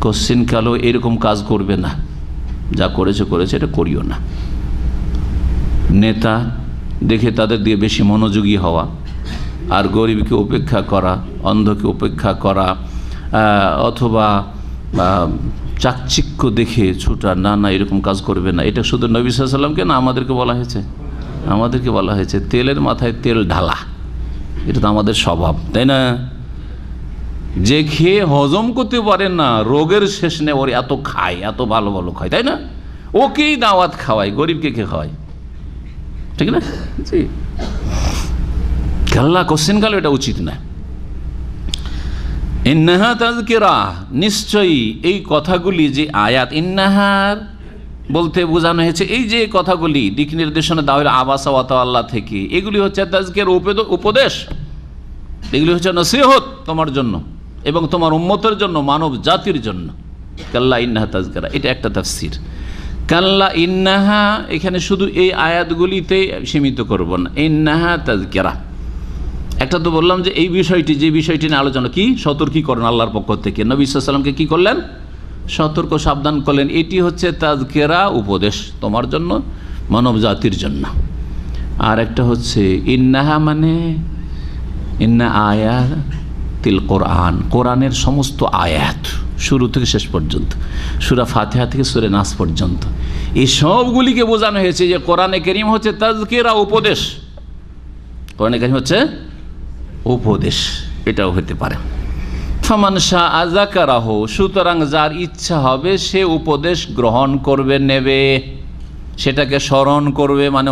কোশ্চিন কালো এরকম কাজ করবে না, যা করেছে এটা করিও না। নেতা দেখে তাদের দিয়ে বেশি মনোযোগী হওয়া, আর গরিবকে উপেক্ষা করা, অন্ধকে উপেক্ষা করা, অথবা চাকচিক্য দেখে ছুটা, না এরকম কাজ করবে না। এটা শুধু নবী সাল্লাল্লাহু আলাইহি ওয়াসাল্লামকে না, আমাদেরকে বলা হয়েছে তেলের মাথায় তেল ঢালা। এটা তো আমাদের স্বভাব, তাই না? যে খেয়ে হজম করতে পারে না, রোগের শেষ নেই, ওর এত খায়, এত ভালো ভালো খায়, তাই না? ওকেই দাওয়াত খাওয়ায়, গরিবকে কে খাওয়ায়, ঠিক না? জি, কাল্লা কোশ্চেন কাল, এটা উচিত না। ইন্নাহা তাযকিরা, নিশ্চয়ই এই কথাগুলি যে আয়াত, ইন্নাহার বলতে বোঝানো হয়েছে এই যে কথাগুলি দিক নির্দেশনা দেওয়া হলো আবাসা ওয়া তাওয়াল্লা থেকে, এগুলি হচ্ছে তাযকির, উপদেশ, এগুলি হচ্ছে নসিহত তোমার জন্য এবং তোমার উম্মতের জন্য, মানব জাতির জন্য। কাল্লা ইন্নাহা তাযকিরা, এটা একটা তাফসীর। কাল্লা ইন্নাহা এখানে শুধু এই আয়াতগুলিতে সীমিত করব না, ইন্নাহা তাযকিরা। একটা তো বললাম যে এই বিষয়টি, যে বিষয়টি নিয়ে আলোচনা, কি সতর্কীকরণ আল্লাহর পক্ষ থেকে, নবী সাল্লাল্লাহু আলাইহি ওয়াসাল্লামকে কি করলেন? সতর্ক সাবধান করলেন। এটি হচ্ছে তাযকিরা, উপদেশ তোমার জন্য, মানব জাতির জন্য। আর একটা হচ্ছে ইন্নাহা, মানে ইন্না আয়াতিল কোরআন, কোরআনের সমস্ত আয়াত শুরু থেকে শেষ পর্যন্ত, সূরা ফাতিহা থেকে সূরা নাস পর্যন্ত, এই সবগুলিকে বোঝানো হয়েছে যে কোরআনে কারীম হচ্ছে তাযকিরা, উপদেশ। কোরআনে কারীম হচ্ছে উপদেশ, এটাও হতে পারে। ফামান শাআ যাকারাহু, সুতরাং যার ইচ্ছা হবে সে উপদেশ গ্রহণ করবে, নেবে, সেটাকে স্মরণ করবে, মানে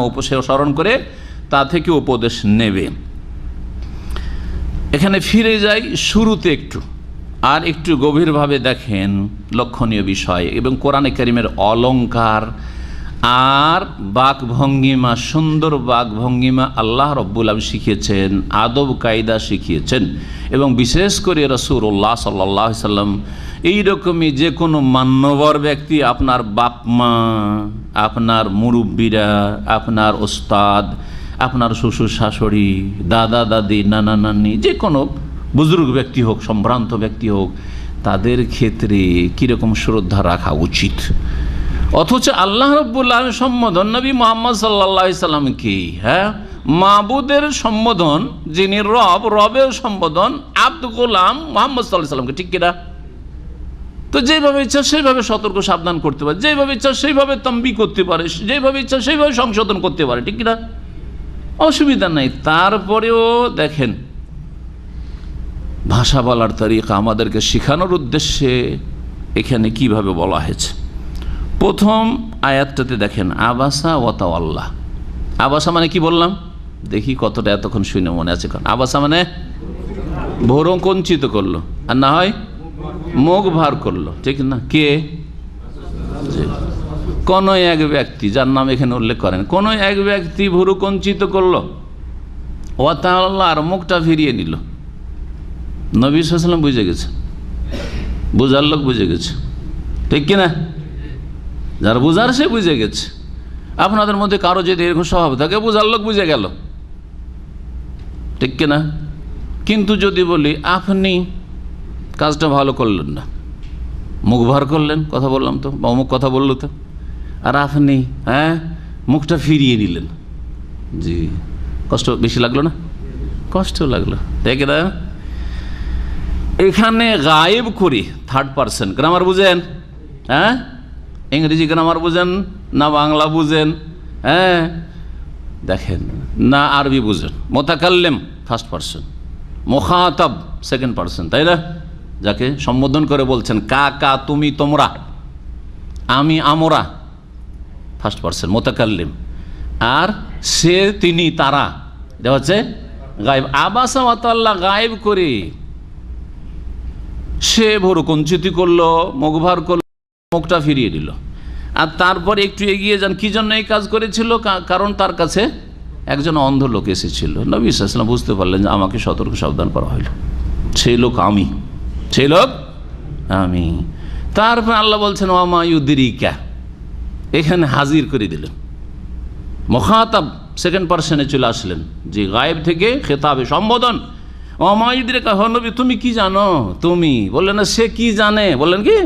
স্মরণ করে তা থেকে উপদেশ নেবে। এখানে ফিরে যাই শুরুতে একটু, আর একটু গভীরভাবে দেখেন লক্ষণীয় বিষয়, এবং কোরআনে কারীমের অলংকার আর বাকভঙ্গিমা, সুন্দর বাকভঙ্গিমা আল্লাহ রব্বুল আলামিন শিখিয়েছেন, আদব কায়দা শিখিয়েছেন। এবং বিশেষ করে রাসূলুল্লাহ সাল্লাল্লাহু আলাইহি সাল্লাম এইরকমই যে কোনো মান্যবর ব্যক্তি, আপনার বাপ মা, আপনার মুরব্বীরা, আপনার ওস্তাদ, আপনার শ্বশুর শাশুড়ি, দাদা দাদি, নানা নানি, যে কোনো বুজুর্গ ব্যক্তি হোক, সম্ভ্রান্ত ব্যক্তি হোক, তাদের ক্ষেত্রে কীরকম শ্রদ্ধা রাখা উচিত। অথচ আল্লাহ রাব্বুল আলামিন সম্বোধন নবী মুহাম্মদ সাল্লাল্লাহু আলাইহি সাল্লামকে, হ্যাঁ, মাবুদের সম্বোধন, যিনি রব, রবের সম্বোধন আব্দ গোলাম মুহাম্মদ সাল্লাল্লাহু আলাইহি সাল্লামকে, ঠিক কিনা? তো যেভাবে ইচ্ছা সেইভাবে সতর্ক সাবধান করতে পারে, যেভাবে ইচ্ছা সেইভাবে তাম্বি করতে পারে, যেভাবে ইচ্ছা সেইভাবে সংশোধন করতে পারে, ঠিক কিনা? অসুবিধা নাই। তারপরেও দেখেন ভাষা বলার তরিকা আমাদেরকে শেখানোর উদ্দেশ্যে এখানে কিভাবে বলা হয়েছে। প্রথম আয়াতটাতে দেখেন আবাসা ওয়া তাওয়াল্লা। আবাসা মানে কি বললাম, দেখি কতটা এতক্ষণ শুনে মনে আছে। কারণ আবাসা মানে ভ্রূকুঞ্চিত করলো, আর না হয় মুখ ভার করলো, ঠিক না? কে? কোন এক ব্যক্তি, যার নাম এখানে উল্লেখ করেন, কোন এক ব্যক্তি ভ্রূকুঞ্চিত করলো, ওয়া তাওয়াল্লা, আর মুখটা ফিরিয়ে নিল। নবী সাল্লাল্লাহু আলাইহি ওয়াসাল্লাম বুঝে গেছে, বুঝার লোক বুঝে গেছে, ঠিক কিনা? যার বুঝার সে বুঝে গেছে। আপনাদের মধ্যে কারো যদি এরকম স্বভাব থাকে, বুঝার লোক বুঝে গেল, ঠিক কিনা? কিন্তু যদি বলি আপনি কাজটা ভালো করলেন না, মুখ ভার করলেন, কথা বললাম তো, বা অমুক কথা বললো তো, আর আপনি মুখটা ফিরিয়ে নিলেন, জি, কষ্ট বেশি লাগলো না? কষ্ট লাগলো, ঠিক না? এখানে গায়েব করি, থার্ড পারসন গ্রামার বুঝেন? ইংরেজি গ্রামার বুঝেন না বাংলা বুঝেন? দেখেন না আরবি বুঝেন। মোতাকাল্লিম ফার্স্ট পারসন, মুখাতাব সেকেন্ড পারসন, তাই না? যাকে সম্বোধন করে বলছেন কাকা, তুমি, তোমরা, আমি, আমরা, ফার্স্ট পারসন মোতাকাল্লিম। আর সে, তিনি, তারা, এটা হচ্ছে গায়েব। আবাসা ওয়া তাওয়াল্লা, গায়েব করে সে ভ্রূকুঞ্চিত করলো, মুখ ভার করলো, মুখটা ফিরিয়ে দিল। আর তারপর একটু এগিয়ে যান, কি জন্য এই কাজ করেছিল? কারণ তার কাছে একজন অন্ধ লোক এসেছিল। নবী সাল্লাল্লাহু আলাইহি ওয়াসাল্লাম বুঝতে পারলেন যে আমাকে সতর্ক সাবধান করা হইল, সেই লোক আমি, সেই লোক আমি। তারপর আল্লাহ বলছেন ওয়া মা ইউদরিকা, এখানে হাজির করে দিলেন, মুখাতাব সেকেন্ড পারসনে চলে আসলেন, যে গায়েব থেকে খেতাবে সম্বোধন। ওয়া মা ইউদরিকা, হে নবী তুমি কি জানো? তুমি বললেন না সে কি জানে, বললেন কি?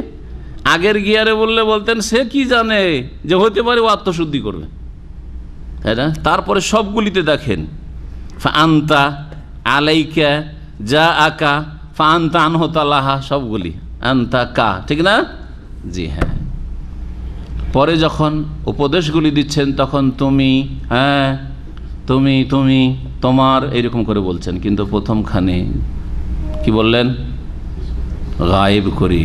আগের গিয়ারে বলতেন সে কি জানে যে হতে পারে ও আত্মশুদ্ধি করবে, তাই না? তারপরে সবগুলিতে দেখেন ফাআনতা আলাইকা যা আকা ফাআনতা আনহু তালাহা, সবগুলি আনতা কা, ঠিক না? জি হ্যাঁ। পরে যখন উপদেশগুলি দিচ্ছেন তখন তুমি, তুমি, তুমি, তোমার, এইরকম করে বলছেন। কিন্তু প্রথমখানে কি বললেন? গায়েব করে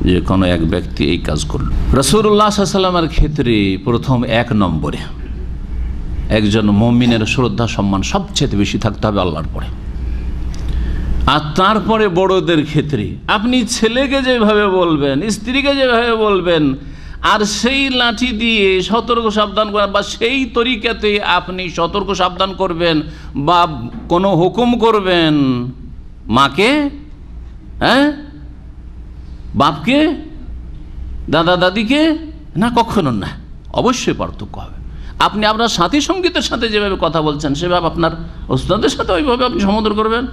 যে কোনো এক ব্যক্তি এই কাজ করল। রাসূলুল্লাহ সাল্লাল্লাহু আলাইহি ওয়াসাল্লামের ক্ষেত্রে প্রথম এক নম্বরে একজন মুমিনের শ্রদ্ধা সম্মান সবচেয়ে বেশি থাকতে হবে আল্লাহর পরে। আর তারপরে বড়দের ক্ষেত্রে আপনি ছেলেকে যেভাবে বলবেন, স্ত্রীকে যেভাবে বলবেন, আর সেই লাঠি দিয়ে সতর্ক সাবধান করেন, বা সেই তরিকাতে আপনি সতর্ক সাবধান করবেন বা কোনো হুকুম করবেন, মাকে, হ্যাঁ, বাপকে, দাদা দাদিকে, না, কখনো না। অবশ্যই পার্থক্য হবে। আপনি আপনার সাথী সঙ্গীতের সাথে যেভাবে কথা বলছেন সেভাবে আপনার ওস্তাদের সাথে ওইভাবে আপনি সম্বোধন করবেন?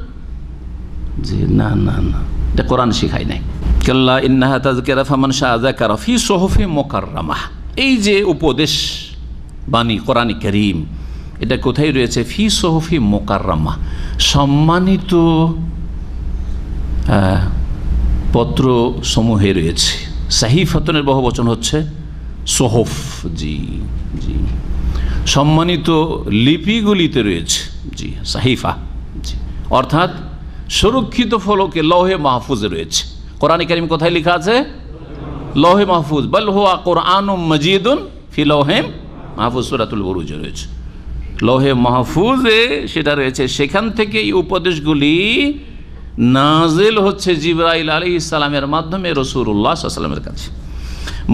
জি না না না, এটা কোরআন শিখায় নাই। কাল্লা ইন্নাহা তাযকিরা ফামান শাআ যাকারা ফি সুহুফি মুকাররামাহ। এই যে উপদেশ বাণী কোরআনে কারীম, এটা কোথায় রয়েছে? ফি সুহুফি মুকাররামাহ, সম্মানিত পত্র সমূহে রয়েছে। সাহিফাতুনের বহুবচন হচ্ছে সোহফ। জি জি, সম্মানিত লিপিগুলিতে রয়েছে। জি, সাহিফা। জি, অর্থাৎ সুরক্ষিত ফলকে লৌহে মাহফুজে রয়েছে। কোরআনে কারীম কোথায় লেখা আছে? লৌহে মাহফুজ। বাল হুয়া কোরআনুম মাজিদুন ফি লৌহে মাহফুজ, সূরাতুল বুরুজে রয়েছে। লৌহে মাহফুজে সেটা রয়েছে। সেখান থেকে এই উপদেশগুলি নাজিল হচ্ছে জিবরাইল আলাইহিস সালামের মাধ্যমে রাসূলুল্লাহ সাল্লাল্লাহু আলাইহি ওয়াসাল্লামের কাছে।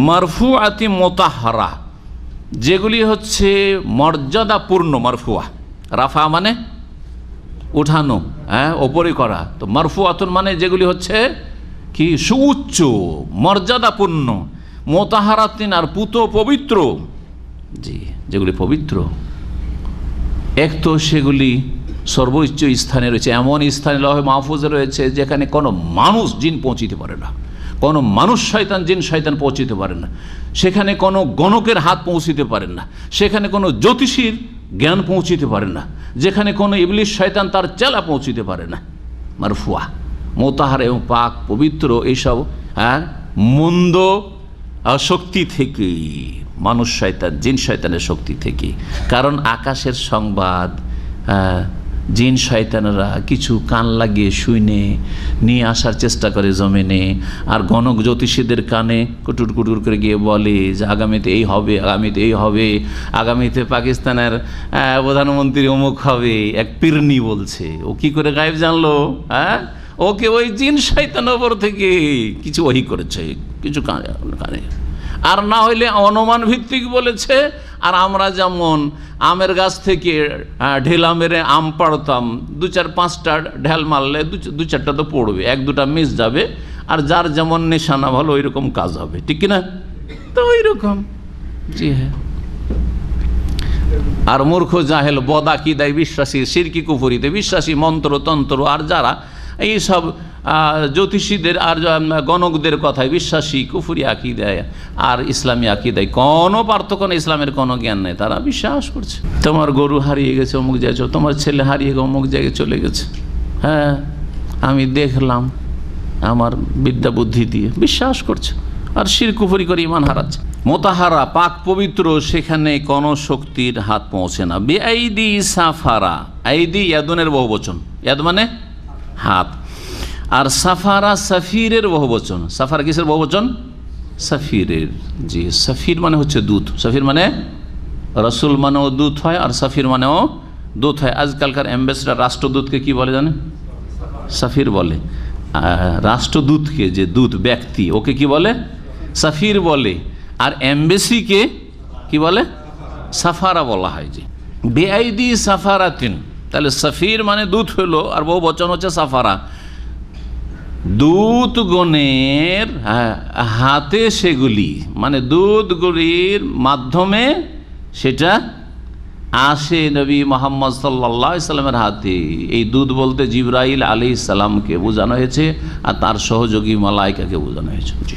মারফুআতি মুতাহহারা, যেগুলি হচ্ছে মর্যাদাপূর্ণ। মারফুয়া, রাফা মানে উঠানো, হ্যাঁ, ওপরে করা। তো মারফুআতুন মানে যেগুলি হচ্ছে কি সুউচ্চ মর্যাদাপূর্ণ। মুতাহহারাতিন আর পুত পবিত্র। জি, যেগুলি পবিত্র। এক তো সেগুলি সর্বোচ্চ স্থানে রয়েছে, এমন স্থানে লৌহে মাহফুজে রয়েছে যেখানে কোনো মানুষ জিন পৌঁছিতে পারে না, কোনো মানুষ শয়তান জিন শয়তান পৌঁছিতে পারে না, সেখানে কোনো গণকের হাত পৌঁছিতে পারে না, সেখানে কোনো জ্যোতিষীর জ্ঞান পৌঁছিতে পারে না, যেখানে কোনো ইবলিশ শয়তান তার চেলা পৌঁছিতে পারে না। মারফুয়া, মোতাহার এবং পাক পবিত্র এইসব, হ্যাঁ, মন্দ শক্তি থেকে, মানুষ শয়তান জিন শয়তানের শক্তি থেকে। কারণ আকাশের সংবাদ জিন শয়তানরা কিছু কান লাগিয়ে শুনে নিয়ে আসার চেষ্টা করে জমিনে, আর গণক জ্যোতিষীদের কানে কুটুর কুটুর করে গিয়ে বলে যে আগামীতে এই হবে, আগামীতে এই হবে, আগামীতে পাকিস্তানের প্রধানমন্ত্রী অমুক হবে। এক পীরনি বলছে, ও কি করে গায়েব জানলো? হ্যাঁ, ওকে ওই জিন শয়তানের ওপর থেকে কিছু ওহি করেছে, কিছু কানে। আর না হইলে অনুমান ভিত্তিক বলেছে। আর আমরা যেমন আমের গাছ থেকে ঢেলা মেরে আম পাড়তাম, 2-4-5টা ঢেল মারলে 2-4টা তো পড়বে, 1-2টা মিস যাবে, আর যার যেমন নিশানা ভালো ওই রকম কাজ হবে, ঠিক কিনা? তো ওই রকম। জি হ্যাঁ। আর মূর্খ জাহেল বদাকিদায় বিশ্বাসী, শিরকি কুফরিতে বিশ্বাসী, মন্ত্রতন্ত্র, আর যারা এইসব জ্যোতিষীদের আর গণকদের কথায় বিশ্বাসী, কুফরি আকিদায় আর ইসলামী আকিদায় কোনো পার্থক্য নেই, ইসলামের কোনো জ্ঞান নেই, তারা বিশ্বাস করছে তোমার গরু হারিয়ে গেছে অমুক জায়গায়, তোমার ছেলে হারিয়ে গেছে অমুক জায়গায় চলে গেছে, হ্যাঁ আমি দেখলাম আমার বিদ্যা বুদ্ধি দিয়ে, বিশ্বাস করছে আর শির কুফরি করে ইমান হারাচ্ছে। মোতাহারা পাক পবিত্র, সেখানে কোনো শক্তির হাত পৌঁছে না। বেআইদি সাফারা, আইদি ইয়াদুনের বহুবচন, ইয়াদ মানে হাত, আর সাফারা সাফিরের বহুবচন। সাফারা কিসের বহুবচন? সাফিরের। জি, সাফির মানে হচ্ছে দূত। সাফির মানে রসুল মানেও দূত হয়, আর সাফির মানেও দূত হয়। আজকালকার অ্যাম্বাসেডার রাষ্ট্রদূতকে কি বলে জানে? সাফির বলে। রাষ্ট্রদূতকে, যে দূত ব্যক্তি, ওকে কি বলে? সাফির বলে। আর এমবেসিকে কি বলে? সাফারা বলা হয়। যে বেআইদি সাফারাতিন, তাহলে সাফির মানে দূত হলো, আর বহু বচন হচ্ছে সাফারা। দূতগণের হাতে সেগুলি, মানে দূতগুলির মাধ্যমে সেটা আসে নবী মুহাম্মদ সাল্লাল্লাহু আলাইহি সাল্লামের হাতে। এই দূত বলতে জিবরাইল আলাইহিস সালামকে বোঝানো হয়েছে, আর তার সহযোগী মালাইকাকে বোঝানো হয়েছে। জি,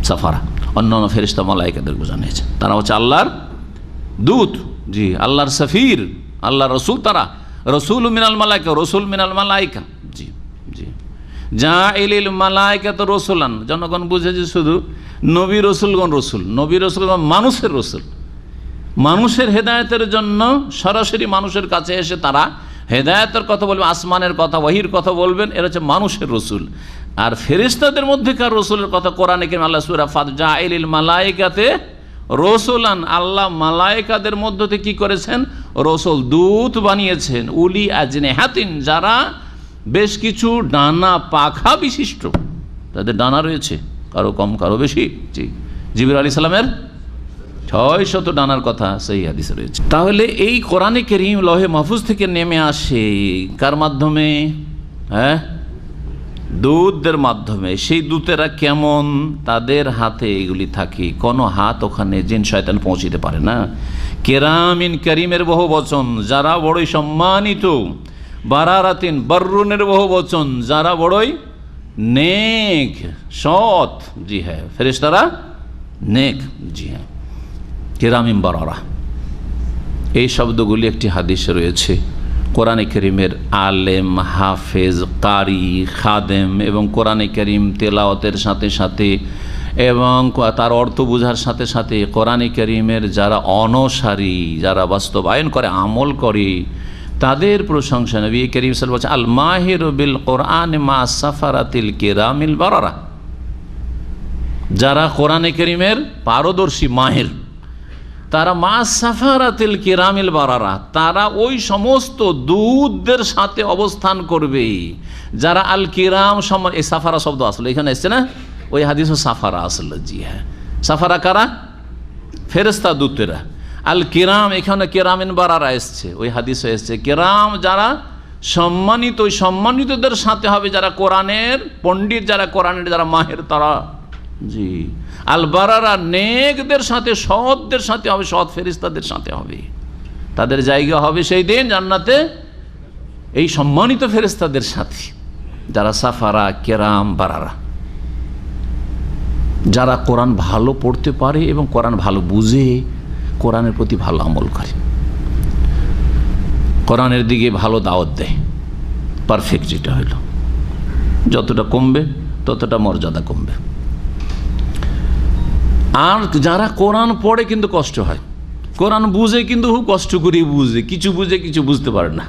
সাফারা অন্যান্য ফেরেশতা মালাইকাদের বোঝানো হয়েছে, তারা হচ্ছে আল্লাহর দূত। জি, আল্লাহর সফির, আল্লাহর রসুল, তারা রসুল মিনাল মালাইকা, রসুল মিনাল মালাইকা। জি জি, জাইলিল মালাইকা তো রসুলান, জনগণ বুঝে যে শুধু নবী রসুলগণ রসুল, নবী রসুলগণ মানুষের রসুল, মানুষের হেদায়েতের জন্য সরাসরি মানুষের কাছে এসে তারা হেদায়েতের কথা বলবেন, আসমানের কথা, ওয়াহির কথা বলবেন, এরা হচ্ছে মানুষের রসুল। আর ফেরেশতাদের মধ্যেকার রসুলের কথা কোরআনে কারীমে আল্লাহ সূরা ফাতজাইলিল মালায়েকাতে রসুলান, আল্লাহ মালায়েকাদের মধ্য থেকে কি করেছেন? রসুল, দূত বানিয়েছেন। উলি আজনিহাতিন, যারা বেশ কিছু ডানা পাখা বিশিষ্ট, তাদের ডানা রয়েছে, কারো কম কারো বেশি। জি, জিবরিল আলাইহিস সালামের 600 ডানার কথা সেই হাদিসে রয়েছে। তাহলে এই কোরআনে কারীম লৌহে মাহফুজ থেকে নেমে আসে কার মাধ্যমে? হ্যাঁ, দূতদের মাধ্যমে। সেই দূতেরা কেমন? তাদের হাতে এগুলি থাকে, কোনো হাত ওখানে জিন শয়তান পৌঁছিতে পারে না। কেরামিন, করিমের বহু বচন, যারা বড়ই সম্মানিত। বারারাতিন, বররুনের বহু বচন, যারা বড়ই নেক সৎ। জি হ্যাঁ, ফেরেশতারা নেক। জি হ্যাঁ, কেরামিন বারারা, এই শব্দগুলি একটি হাদিসে রয়েছে। কোরআনে কারীমের আলেম, হাফেজ, কারি, খাদেম এবং কোরআনে কারীম তেলাওয়াতের সাথে সাথে এবং তার অর্থ বোঝার সাথে সাথে কোরআনে কারীমের যারা অনুসারী, যারা বাস্তবায়ন করে, আমল করে, তাদের প্রশংসা নবী করিম সাল্লাল্লাহু আলাইহি ওয়াসাল্লাম আল মাহির বিল কোরআন মা সাফারাতিল কিরামিল বারারা, যারা কোরআনে কারীমের পারদর্শী, মাহির, তারা মা সাফারাতিল কিরামিল বারারা, তারা ওই সমস্ত দূতদের সাথে অবস্থান করবে যারা আল কিরাম সম্মান। এই সাফারা শব্দ আসলে এখানে এসছে না, ওই হাদিসও সাফারা আসলে। জি হ্যাঁ, সাফারা কারা? ফেরেশতা দূতেরা। আল কিরাম, এখানে কিরামিন বারারা এসছে, ওই হাদিসও এসছে কিরাম, যারা সম্মানিত, ওই সম্মানিতদের সাথে হবে যারা কোরআনের পণ্ডিত, যারা কোরআনের যারা মাহের, তারা। জি, আল বারারা নেকদের সাথে, সৎদের সাথে হবে, সৎ ফেরেশতাদের সাথে হবে। তাদের জায়গা হবে সেই দিন জান্নাতে এই সম্মানিত ফেরেশতাদের সাথে, যারা সাফারা, কেরাম, বারারা, যারা কোরআন ভালো পড়তে পারে এবং কোরআন ভালো বুঝে, কোরআনের প্রতি ভালো আমল করে, কোরআনের দিকে ভালো দাওয়াত দেয়। পারফেক্ট যেটা হইল, যতটা কমবে ততটা মর্যাদা কমবে। আর যারা কোরআন পড়ে কিন্তু কষ্ট হয়, কোরআন বুঝে কিন্তু খুব কষ্ট করে বুঝে, কিছু বুঝে কিছু বুঝতে পারে না।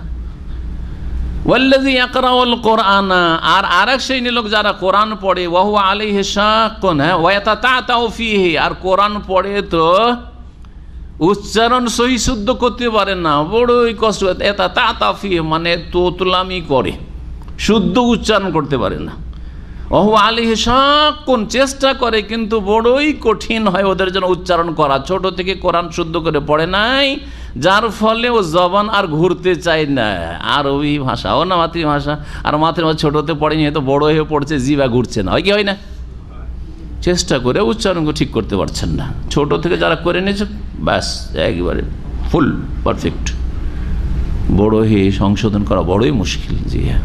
ওয়াল্লাযী ইয়াকরাউল কোরআনা, আর আরেক শ্রেণী লোক যারা কোরআন পড়ে, ওয়া হুয়া আলাইহি শাক্কুন, ওয়া ইয়াতাতাউ ফীহি, আর কোরআন পড়ে তো উচ্চারণ সহি শুদ্ধ করতে পারে না, বড়ই কষ্ট। ইয়াতাতাউ ফীহি মানে তোতলামি করে, শুদ্ধ উচ্চারণ করতে পারে না। ওহু আলাইহি শাক্কুন, চেষ্টা করে কিন্তু বড়ই কঠিন হয় ওদের জন্য উচ্চারণ করা। ছোট থেকে কোরআন শুদ্ধ করে পড়ে নাই, যার ফলে ও জবান আর ঘুরতে চায় না। আর ওই ভাষা ও না মাতৃভাষা, আর মাতৃভাষা ছোটোতে পড়েনি, হয়তো বড় হয়ে পড়ছে, জিভা ঘুরছে না, হয় কি হয় না? চেষ্টা করে উচ্চারণ ঠিক করতে পারছেন না। ছোট থেকে যারা করে নিয়েছে ব্যাস একবারে ফুল পারফেক্ট, বড় হয়ে সংশোধন করা বড়ই মুশকিল। জি হ্যাঁ,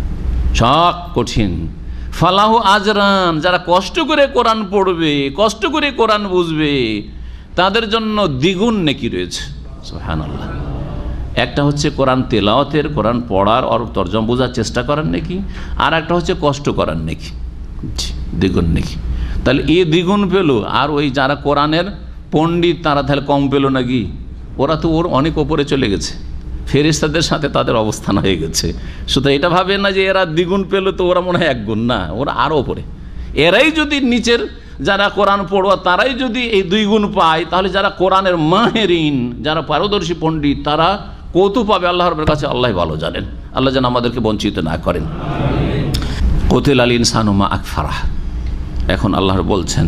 শখ কঠিন। ফালাহু আজরান, যারা কষ্ট করে কোরআন পড়বে, কষ্ট করে কোরআন বুঝবে, তাদের জন্য দ্বিগুণ নেকি রয়েছে। সুবহানাল্লাহ। একটা হচ্ছে কোরআন তেলাওয়াতের, কোরআন পড়ার আর তরজমা বোঝার চেষ্টা করার নেকি, আর একটা হচ্ছে কষ্ট করার নেকি, দ্বিগুণ নেকি। তাহলে এ দ্বিগুণ পেল, আর ওই যারা কোরআনের পণ্ডিত তারা তাহলে কম পেল নাকি? ওরা তো ওর অনেক ওপরে চলে গেছে, ফেরেশতাদের সাথে তাদের অবস্থান হয়ে গেছে। শুধু এটা ভাবে না যে এরা দ্বিগুণ পেল তো ওরা মনে হয় একগুণ, না, ওরা আরও ওপরে। এরাই যদি নিচের যারা কোরআন পড়ুয়া তারাই যদি এই 2 গুণ পায়, তাহলে যারা কোরআনের মাহেরিন, যারা পারদর্শী পণ্ডিত, তারা কত পাবে আল্লাহর কাছে আল্লাহ ভালো জানেন। আল্লাহ যেন আমাদেরকে বঞ্চিত না করেন। কুতিল আল ইনসানু মা আকফারাহ। এখন আল্লাহ বলছেন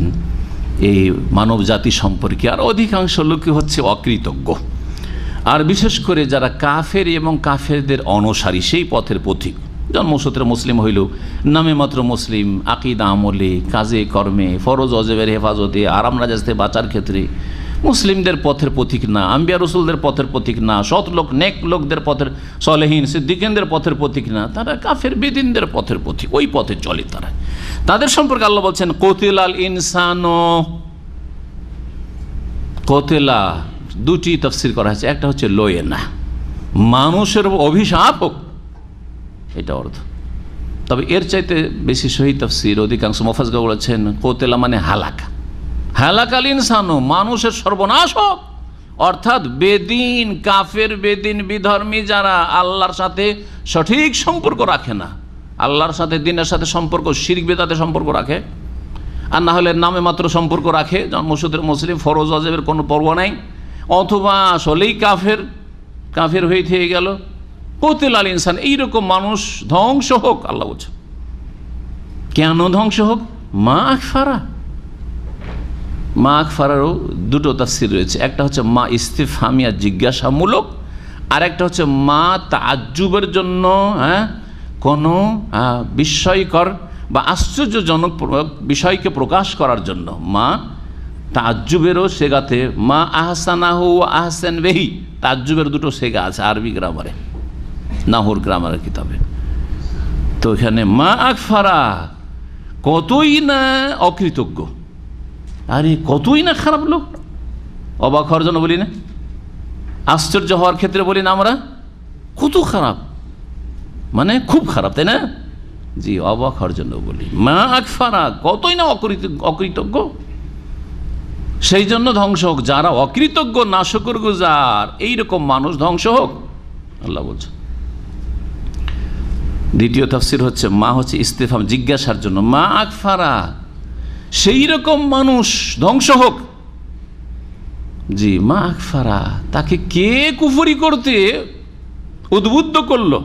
এই মানব জাতি সম্পর্কে আর অধিকাংশ লোকই হচ্ছে অকৃতজ্ঞ, আর বিশেষ করে যারা কাফের এবং কাফেরদের অনুসারী, সেই পথের পথিক। জন্মসূত্রে মুসলিম হইল, নামে মাত্র মুসলিম, আকিদা আমলে, কাজে কর্মে, ফরজ অজেবের হেফাজতে, আরাম নাজাজ থেকে বাঁচার ক্ষেত্রে মুসলিমদের পথের পথিক না, আম্বিয়া রসুলদের পথের পথিক না, সৎ লোক নেক লোকদের পথের, সলেহীন সিদ্দিকিনদের পথের পথিক না, তারা কাফের বেদিনদের পথের পথিক, ওই পথে চলে তারা। তাদের সম্পর্কে আল্লাহ বলছেন কুতিল আল ইনসানো। কুতিলা 2টি তাফসীর করা হয়েছে, একটা হচ্ছে লোয়েনা, মানুষের অভিশাপ হোক, এটা অর্থ। তবে এর চাইতে বেশি সহি তাফসীর অধিকাংশ মুফাসসির বলেছেন কুতিলা মানে হালাকা, হালাকাল ইনসানু, মানুষের সর্বনাশ হোক। অর্থাৎ বেদিন, কাফের বেদিন বিধর্মী যারা আল্লাহর সাথে সঠিক সম্পর্ক রাখে না, আল্লাহর সাথে দিনের সাথে সম্পর্ক, শিরক বিদআতে সম্পর্ক রাখে, আর না হলে নামে মাত্র সম্পর্ক রাখে, মসজিদের মুসলিম, ফরজ ওয়াজিবের কোনো পরোয়া নাই, অথবা আসলেই কাফের হয়ে থেকে গেল, কতিল আল ইনসান, এইরকম মানুষ ধ্বংস হোক। আল্লাহ বলছেন কেন ধ্বংস হোক? মা আকফারারও দুটো তাফসীর রয়েছে। একটা হচ্ছে মা ইস্তিফহামিয়া, জিজ্ঞাসামূলক, আর একটা হচ্ছে মা তাআজ্জুবের জন্য, কোনো বিস্ময়কর বা আশ্চর্যজনক বিষয়কে প্রকাশ করার জন্য। মা তাআজ্জুবেরও সেগাতে মা আহসানাহু আহসান বিহি, তাআজ্জুবের দুটো সেগা আছে আরবি গ্রামারে, নাহুর গ্রামারের কিতাবে। তো এখানে মা আকফারা, কতই না অকৃতজ্ঞ, আরে কতই না খারাপ লোক। অবাক হওয়ার জন্য বলি না, আশ্চর্য হওয়ার ক্ষেত্রে বলি না আমরা, কত খারাপ, মানে খুব খারাপ, তাই না? জি, অবাক হওয়ার জন্য বলি মা আকফারা, কতই না অকৃতজ্ঞ। সেই জন্য ধ্বংস হোক যারা অকৃতজ্ঞ, নাশকরগুজার, এইরকম মানুষ ধ্বংস হোক, আল্লাহ বলছেন। দ্বিতীয় তাফসীর হচ্ছে মা হচ্ছে ইস্তিফহাম, জিজ্ঞাসার জন্য, মা আকফারা, সেই রকম মানুষ ধ্বংস হোক। জি, মা আকফারা, তাকে কে কুফরি করতে উদ্বুদ্ধ করলো,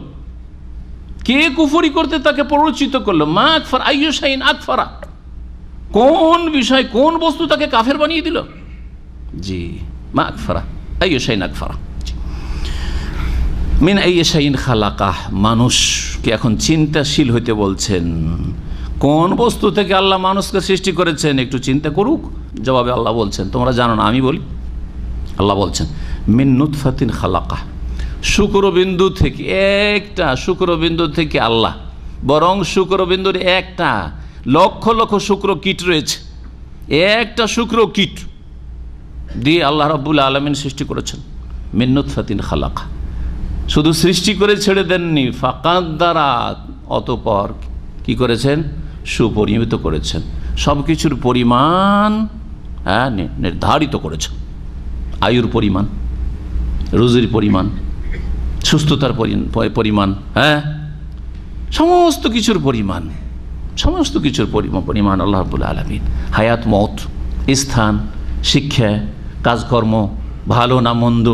কে কুফরি করতে তাকে প্ররোচিত করলো? মা আকফার, আইয়ু শাইইন আকফারা, কোন বিষয়, কোন বস্তু তাকে কাফের বানিয়ে দিল? জি, মা আকফারা, আইয়ু শাইইন আকফারা। মিন আইয়ি শাইইন খালাকাহ, মানুষকে এখন চিন্তাশীল হইতে বলছেন। কোন বস্তু থেকে আল্লাহ মানুষকে সৃষ্টি করেছেন একটু চিন্তা করুক। জবাবে আল্লাহ বলছেন, তোমরা জানো না, আমি বলি। আল্লাহ বলছেন মিন নুতফাতিন খালাকাহ, শুক্রবিন্দু থেকে, একটা শুক্রবিন্দু থেকে আল্লাহ, বরং শুক্রবিন্দুর একটা লক্ষ লক্ষ শুক্র কীট রয়েছে, একটা শুক্র কীট দিয়ে আল্লাহ রাব্বুল আলামিন সৃষ্টি করেছেন। মিন নুতফাতিন খালাকাহ, শুধু সৃষ্টি করে ছেড়ে দেননি, ফাকাদ্দারা, অতঃপর কি করেছেন? সুপরিমিত করেছেন, সব কিছুর পরিমাণ নির্ধারিত করেছেন। আয়ুর পরিমাণ, রুজির পরিমাণ, সুস্থতার পরিমাণ, সমস্ত কিছুর পরিমাণ, সমস্ত কিছুর পরিমাণ আল্লাহ রাব্বুল আলামিন। হায়াত, মত, স্থান, শিক্ষা, কাজকর্ম, ভালো না মন্দ।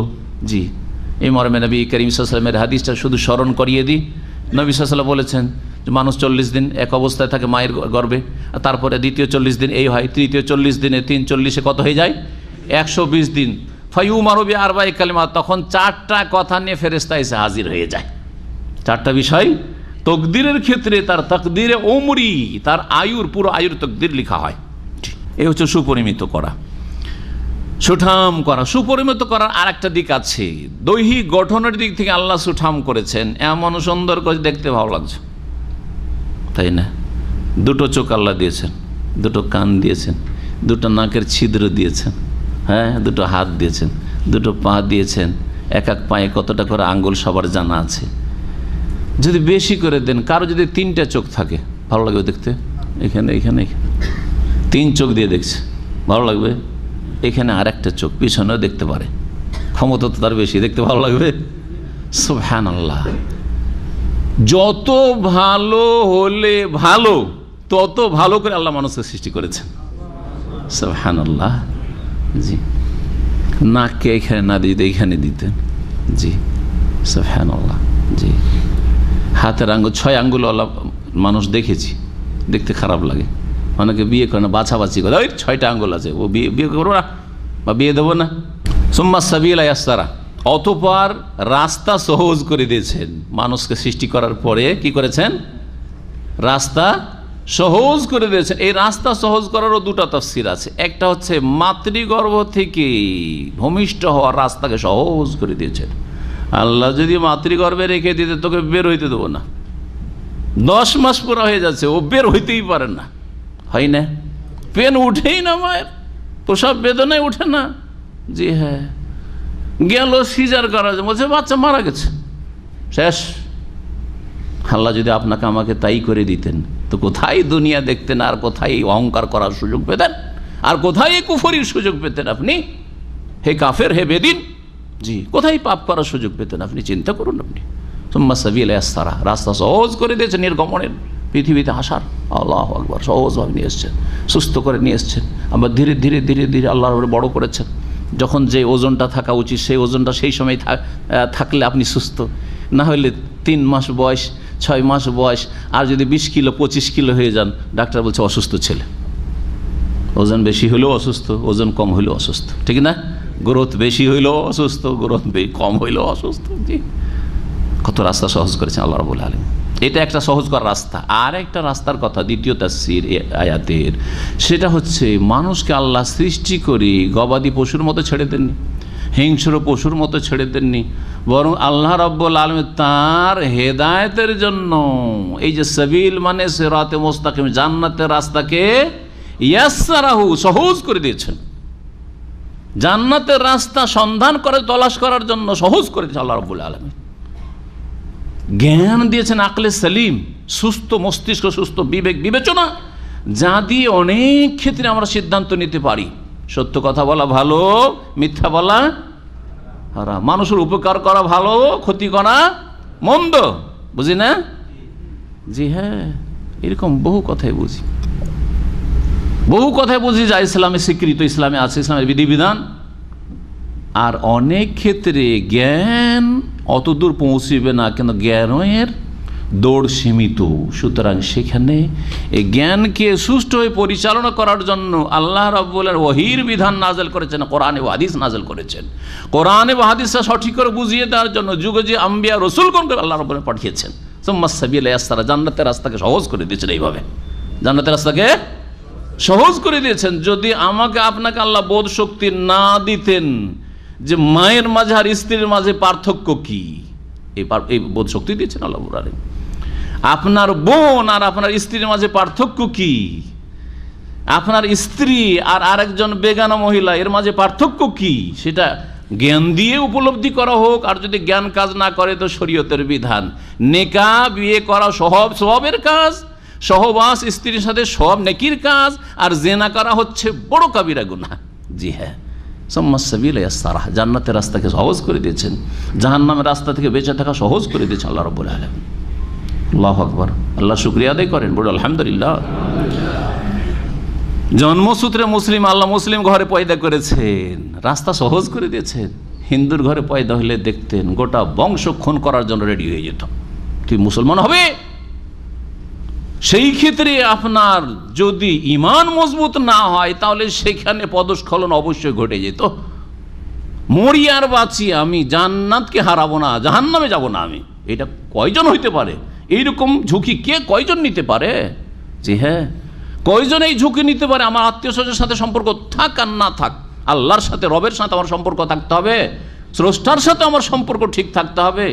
জি, এই মর্মে নবী করিম সাল্লাল্লাহু আলাইহি ওয়াসাল্লামের হাদিসটা শুধু স্মরণ করিয়ে দিই। নবী সাল্লাল্লাহু আলাইহি ওয়াসাল্লাম বলেছেন যে মানুষ 40 দিন এক অবস্থায় থাকে মায়ের গর্ভে, তারপরে দ্বিতীয় 40 দিন এই হয়, তৃতীয় 40 দিনে, 3 কত হয়ে যায়? 120 দিন। ফায়ুমারু বিআরবা'i কালিমাত, তখন 4টা কথা নিয়ে ফেরেশতা এসে হাজির হয়ে যায়। 4টা বিষয় তকদিরের ক্ষেত্রে, তার তাকদিরে উমরি, তার আয়ুর, পুরো আয়ুর তকদির লেখা হয়। এই হচ্ছে সুপরিমিত করা, সুঠাম করা। সুপরিমিত করার আর একটা দিক আছে, দৈহিক গঠনের দিক থেকে আল্লাহ সুঠাম করেছেন, এমন সুন্দর করে দেখতে ভালো লাগছে, তাই না? দুটো চোখ আল্লাহ দিয়েছেন, দুটো কান দিয়েছেন, দুটো নাকের ছিদ্র দিয়েছেন, দুটো হাত দিয়েছেন, দুটো পা দিয়েছেন। এক এক পায়ে কতটা করে আঙ্গুল সবার জানা আছে। যদি বেশি করে দেন, কারো যদি 3টা চোখ থাকে ভালো লাগবে দেখতে, এখানে এখানে 3 চোখ দিয়ে দেখছে, ভালো লাগবে। এখানে আর একটা চোখ, পিছনেও দেখতে পারে, ক্ষমতা তো তার বেশি, দেখতে ভালো লাগবে। সুবহানাল্লাহ, যত ভালো হলে ভালো, তত ভালো করে আল্লাহ মানুষকে সৃষ্টি করেছেন। সুবহানাল্লাহ। জি, নাককে এখানে না দিতে এইখানে দিতেন। জি, সুবহানাল্লাহ। জি, হাতের আঙ্গুল 6 আঙ্গুল মানুষ দেখেছি, দেখতে খারাপ লাগে। অনেকে বিয়ে করে না, বাছাবাছি করে, ওই 6টা আঙ্গুল আছে, ও বিয়ে করবো না বা বিয়ে দেবো না। সুম্মা সাবিলা ইয়াসসারা, অতঃপর রাস্তা সহজ করে দিয়েছেন। মানুষকে সৃষ্টি করার পরে কি করেছেন? রাস্তা সহজ করে দিয়েছেন। এই রাস্তা সহজ করারও 2টা তাফসীর আছে। একটা হচ্ছে মাতৃগর্ভ থেকে ভূমিষ্ঠ হওয়ার রাস্তাকে সহজ করে দিয়েছেন। আল্লাহ যদি মাতৃগর্ভে রেখে দিতে, তোকে বের হইতে দেবো না, 10 মাস পুরা হয়ে যাচ্ছে, ও বের হইতেই পারে না, হয় না, পেন উঠেই না, মায়ের প্রসব বেদনায় উঠে না। জি হ্যাঁ, গেল সিজার করা, বলছে বাচ্চা মারা গেছে, শেষ। আল্লাহ যদি আপনাকে আমাকে তাই করে দিতেন, তো কোথায় দুনিয়া দেখতেন, আর কোথায় অহংকার করার সুযোগ পেতেন, আর কোথায় কুফরির সুযোগ পেতেন আপনি? হে কাফের, হে বেদিন, জি, কোথায় পাপ করার সুযোগ পেতেন আপনি? চিন্তা করুন আপনি। সুম্মা সাবিলা ইয়াসসারা, রাস্তা সহজ করে দিয়েছেন নির্গমনের, পৃথিবীতে আসার। আল্লাহু আকবার, সহজভাবে নিয়ে এসছেন, সুস্থ করে নিয়ে এসছেন। আবার ধীরে ধীরে ধীরে ধীরে আল্লাহর বড় করেছেন। যখন যে ওজনটা থাকা উচিত সেই ওজনটা সেই সময় থাকলে আপনি সুস্থ, না হলে 3 মাস বয়স 6 মাস বয়স আর যদি 20 কিলো 25 কিলো হয়ে যান, ডাক্তার বলছে অসুস্থ ছেলে। ওজন বেশি হলেও অসুস্থ, ওজন কম হলেও অসুস্থ, ঠিক না? গ্রোথ বেশি হইলেও অসুস্থ, গ্রোথ কম হইলেও অসুস্থ। জি, কত রাস্তা সহজ করেছেন আল্লাহ রাব্বুল আলামিন। এটা একটা সহজ করার রাস্তা। আর একটা রাস্তার কথা দ্বিতীয় তাফসীর আয়াতের, সেটা হচ্ছে মানুষকে আল্লাহ সৃষ্টি করে গবাদি পশুর মতো ছেড়ে দেননি, হিংস্র পশুর মতো ছেড়ে দেননি, বরং আল্লাহ রাব্বুল আলামিন তার হেদায়েতের জন্য এই যে সাবিল মানে সিরাতে মুস্তাকিম, জান্নাতের রাস্তাকে ইয়াসসারাহু, সহজ করে দিয়েছেন। জান্নাতের রাস্তা সন্ধান করে তলাশ করার জন্য সহজ করে দিয়েছেন আল্লাহ রাব্বুল আলামিন। জ্ঞান দিয়েছেন, আকলে সালিম, সুস্থ মস্তিষ্ক, সুস্থ বিবেক বিবেচনা, যা দিয়ে অনেক ক্ষেত্রে আমরা সিদ্ধান্ত নিতে পারি। সত্য কথা বলা ভালো, মিথ্যা বলা হারাম, মানুষের উপকার করা ভালো, ক্ষতি করা মন্দ, বুঝি না? জি হ্যাঁ, এরকম বহু কথাই বুঝি, বহু কথাই বুঝি যা ইসলামে স্বীকৃত, ইসলামে আছে, ইসলামের বিধিবিধান। আর অনেক ক্ষেত্রে জ্ঞান অত দূর পৌঁছিবে না, কিন্তু জ্ঞানের দৌড় সীমিত। সুতরাং সেখানে এই জ্ঞানকে সুষ্ঠুভাবে পরিচালনা করার জন্য আল্লাহ রাব্বুল আলামিন ওহীর বিধান নাযিল করেছেন, কোরআন ও হাদিস নাযিল করেছেন। কোরআন ও হাদিসটা সঠিক করে বুঝিয়ে দেওয়ার জন্য যুগে যে আম্বিয়া রাসূলগণকে আল্লাহ রাব্বুল আলামিন পাঠিয়েছেন। সুম্মা সাবিলা ইয়াসসারা, জান্নাতের রাস্তাকে সহজ করে দিয়েছেন। এইভাবে জান্নাতের রাস্তাকে সহজ করে দিয়েছেন। যদি আমাকে আপনাকে আল্লাহ বোধ শক্তি না দিতেন যে মায়ের মাঝে আর স্ত্রীর মাঝে পার্থক্য কি, এই বোধ শক্তি দিয়েছেন আল্লাহ রাব্বুল আলামিন। আপনার বোন আর আপনার স্ত্রীর মাঝে পার্থক্য কি, আপনার স্ত্রী আর আরেকজন বেগানা মহিলা এর মাঝে পার্থক্য কি, সেটা জ্ঞান দিয়ে উপলব্ধি করা হোক। আর যদি জ্ঞান কাজ না করে তো শরীয়তের বিধান, নেকাহ বিয়ে করা সওয়াবের কাজ, সহবাস স্ত্রীর সাথে সব নেকির কাজ, আর জেনা করা হচ্ছে বড় কাবিরা গুনাহ। জি হ্যাঁ, সুম্মা সাবিলা ইয়াসসারা, জান্নাতের রাস্তাকে সহজ করে দিয়েছেন, জাহান্নামের রাস্তা থেকে বেঁচে থাকা সহজ করে দিয়েছেন আল্লাহ রাব্বুল আলামিন। আল্লাহু আকবার, আল্লাহ শুকরিয়া আদায় করেন, বড় আলহামদুলিল্লাহ। জন্মসূত্রে মুসলিম, আল্লাহ মুসলিম ঘরে পয়দা করেছেন, রাস্তা সহজ করে দিয়েছেন। হিন্দুর ঘরে পয়দা হলে দেখতেন গোটা বংশ খুন করার জন্য রেডি হয়ে যেত, তুই মুসলমান হবে। সেই ক্ষেত্রে আপনার যদি ঈমান মজবুত না হয় তাহলে সেখানে পদস্খলন অবশ্যই ঘটে যেত। মরি আর বাঁচি, আমি জান্নাতকে হারাবো না, জাহান্নামে যাব না আমি, এটা কয়জন হইতে পারে? এইরকম ঝুঁকি কে কয়জন নিতে পারে? জি হ্যাঁ, কয়জন এই ঝুঁকি নিতে পারে? আমার আত্মীয় স্বজনের সাথে সম্পর্ক থাক আর না থাক, আল্লাহর সাথে, রবের সাথে আমার সম্পর্ক থাকতে হবে, স্রষ্টার সাথে আমার সম্পর্ক ঠিক থাকতে হবে।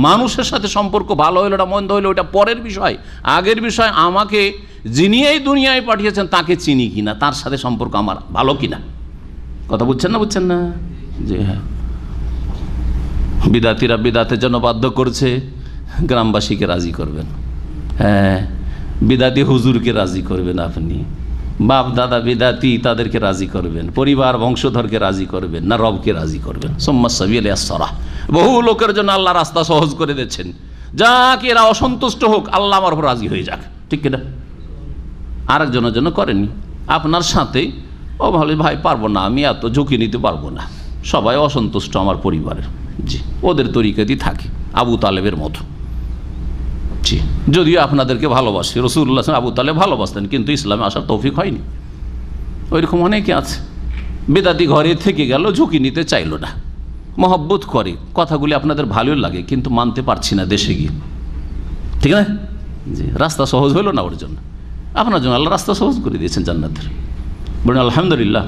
মানুষের সাথে সম্পর্ক ভালো হইলো না মন্দ হইলো ওটা পরের বিষয়, আগের বিষয় আমাকে যিনি এই দুনিয়ায় পাঠিয়েছেন তাকে চিনি কিনা, তার সাথে সম্পর্ক আমার ভালো কিনা। কথা বুঝছেন না? বুঝছেন না? জি হ্যাঁ, বিদাতিরা বিদাতের জন্য বাধ্য করছে, গ্রামবাসীকে রাজি করবেন। হ্যাঁ, বিদাতি হুজুরকে রাজি করবেন, আপনি বাপ দাদা বিদাতি তাদেরকে রাজি করবেন, পরিবার বংশধরকে রাজি করবেন না, রবকে রাজি করবেন। সুম্মা সাবিলা ইয়াসসারা, বহু লোকের জন্য আল্লাহ রাস্তা সহজ করে দিচ্ছেন, যাক এরা অসন্তুষ্ট হোক, আল্লাহ আমার উপর রাজি হয়ে যাক, ঠিক কিনা? আরেকজনের জন্য করেননি, আপনার সাথে ও ভালো ভাই পারবো না, আমি এত ঝুঁকি নিতে পারবো না, সবাই অসন্তুষ্ট আমার পরিবারের, জি ওদের তরিকাতেই থাকে, আবু তালেবের মতো। জি, যদিও আপনাদেরকে ভালোবাসি, রাসূলুল্লাহ আবু তালেব ভালোবাসতেন, কিন্তু ইসলামে আসার তৌফিক হয়নি। ওইরকম অনেকে আছে, বেদাতি ঘরে থেকে গেল, ঝুঁকি নিতে চাইল না, মহব্বত করে, কথাগুলি আপনাদের ভালোই লাগে, কিন্তু মানতে পারছি না দেশে গিয়ে, ঠিক না? জি, রাস্তা সহজ হলো না ওর জন্য, আপনার জন্য আল্লাহ রাস্তা সহজ করে দিয়েছেন জান্নাতের, বলুন আলহামদুলিল্লাহ।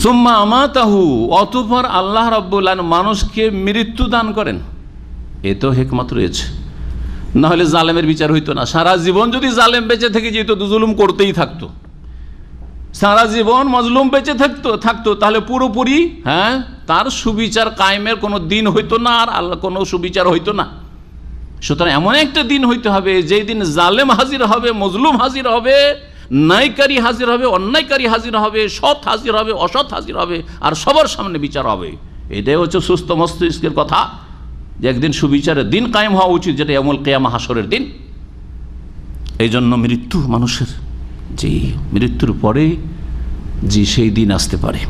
সুম্মা আমাতাহু, অতঃপর আল্লাহ রাব্বুল আলামিন মানুষকে মৃত্যু দান করেন। এ তো হিকমত রয়েছে, না হলে জালেমের বিচার হইতো না। সারা জীবন যদি জালেম বেঁচে থেকে যেত তো জুলুম করতেই থাকতো, সারা জীবন মজলুম বেঁচে থাকতো তাহলে পুরোপুরি হ্যাঁ তার সুবিচার কায়েমের কোনো দিন হইতো না, আর আল্লাহ কোনো সুবিচার হইতো না। সুতরাং এমন একটা দিন হইতে হবে যেই দিন জালেম হাজির হবে, মজলুম হাজির হবে, ন্যায়কারী হাজির হবে, অন্যায়কারী হাজির হবে, সৎ হাজির হবে, অসৎ হাজির হবে, আর সবার সামনে বিচার হবে। এটাই হচ্ছে সুস্থ মস্তিষ্কের কথা। যে একদিন সুবিচারের দিন কায়েম হওয়া উচিত, যেটা ইয়াউমুল কিয়ামা, হাসরের দিন। এই জন্য মৃত্যু মানুষের, যে মৃত্যুর পরে যে সেই দিন আসতে পারে।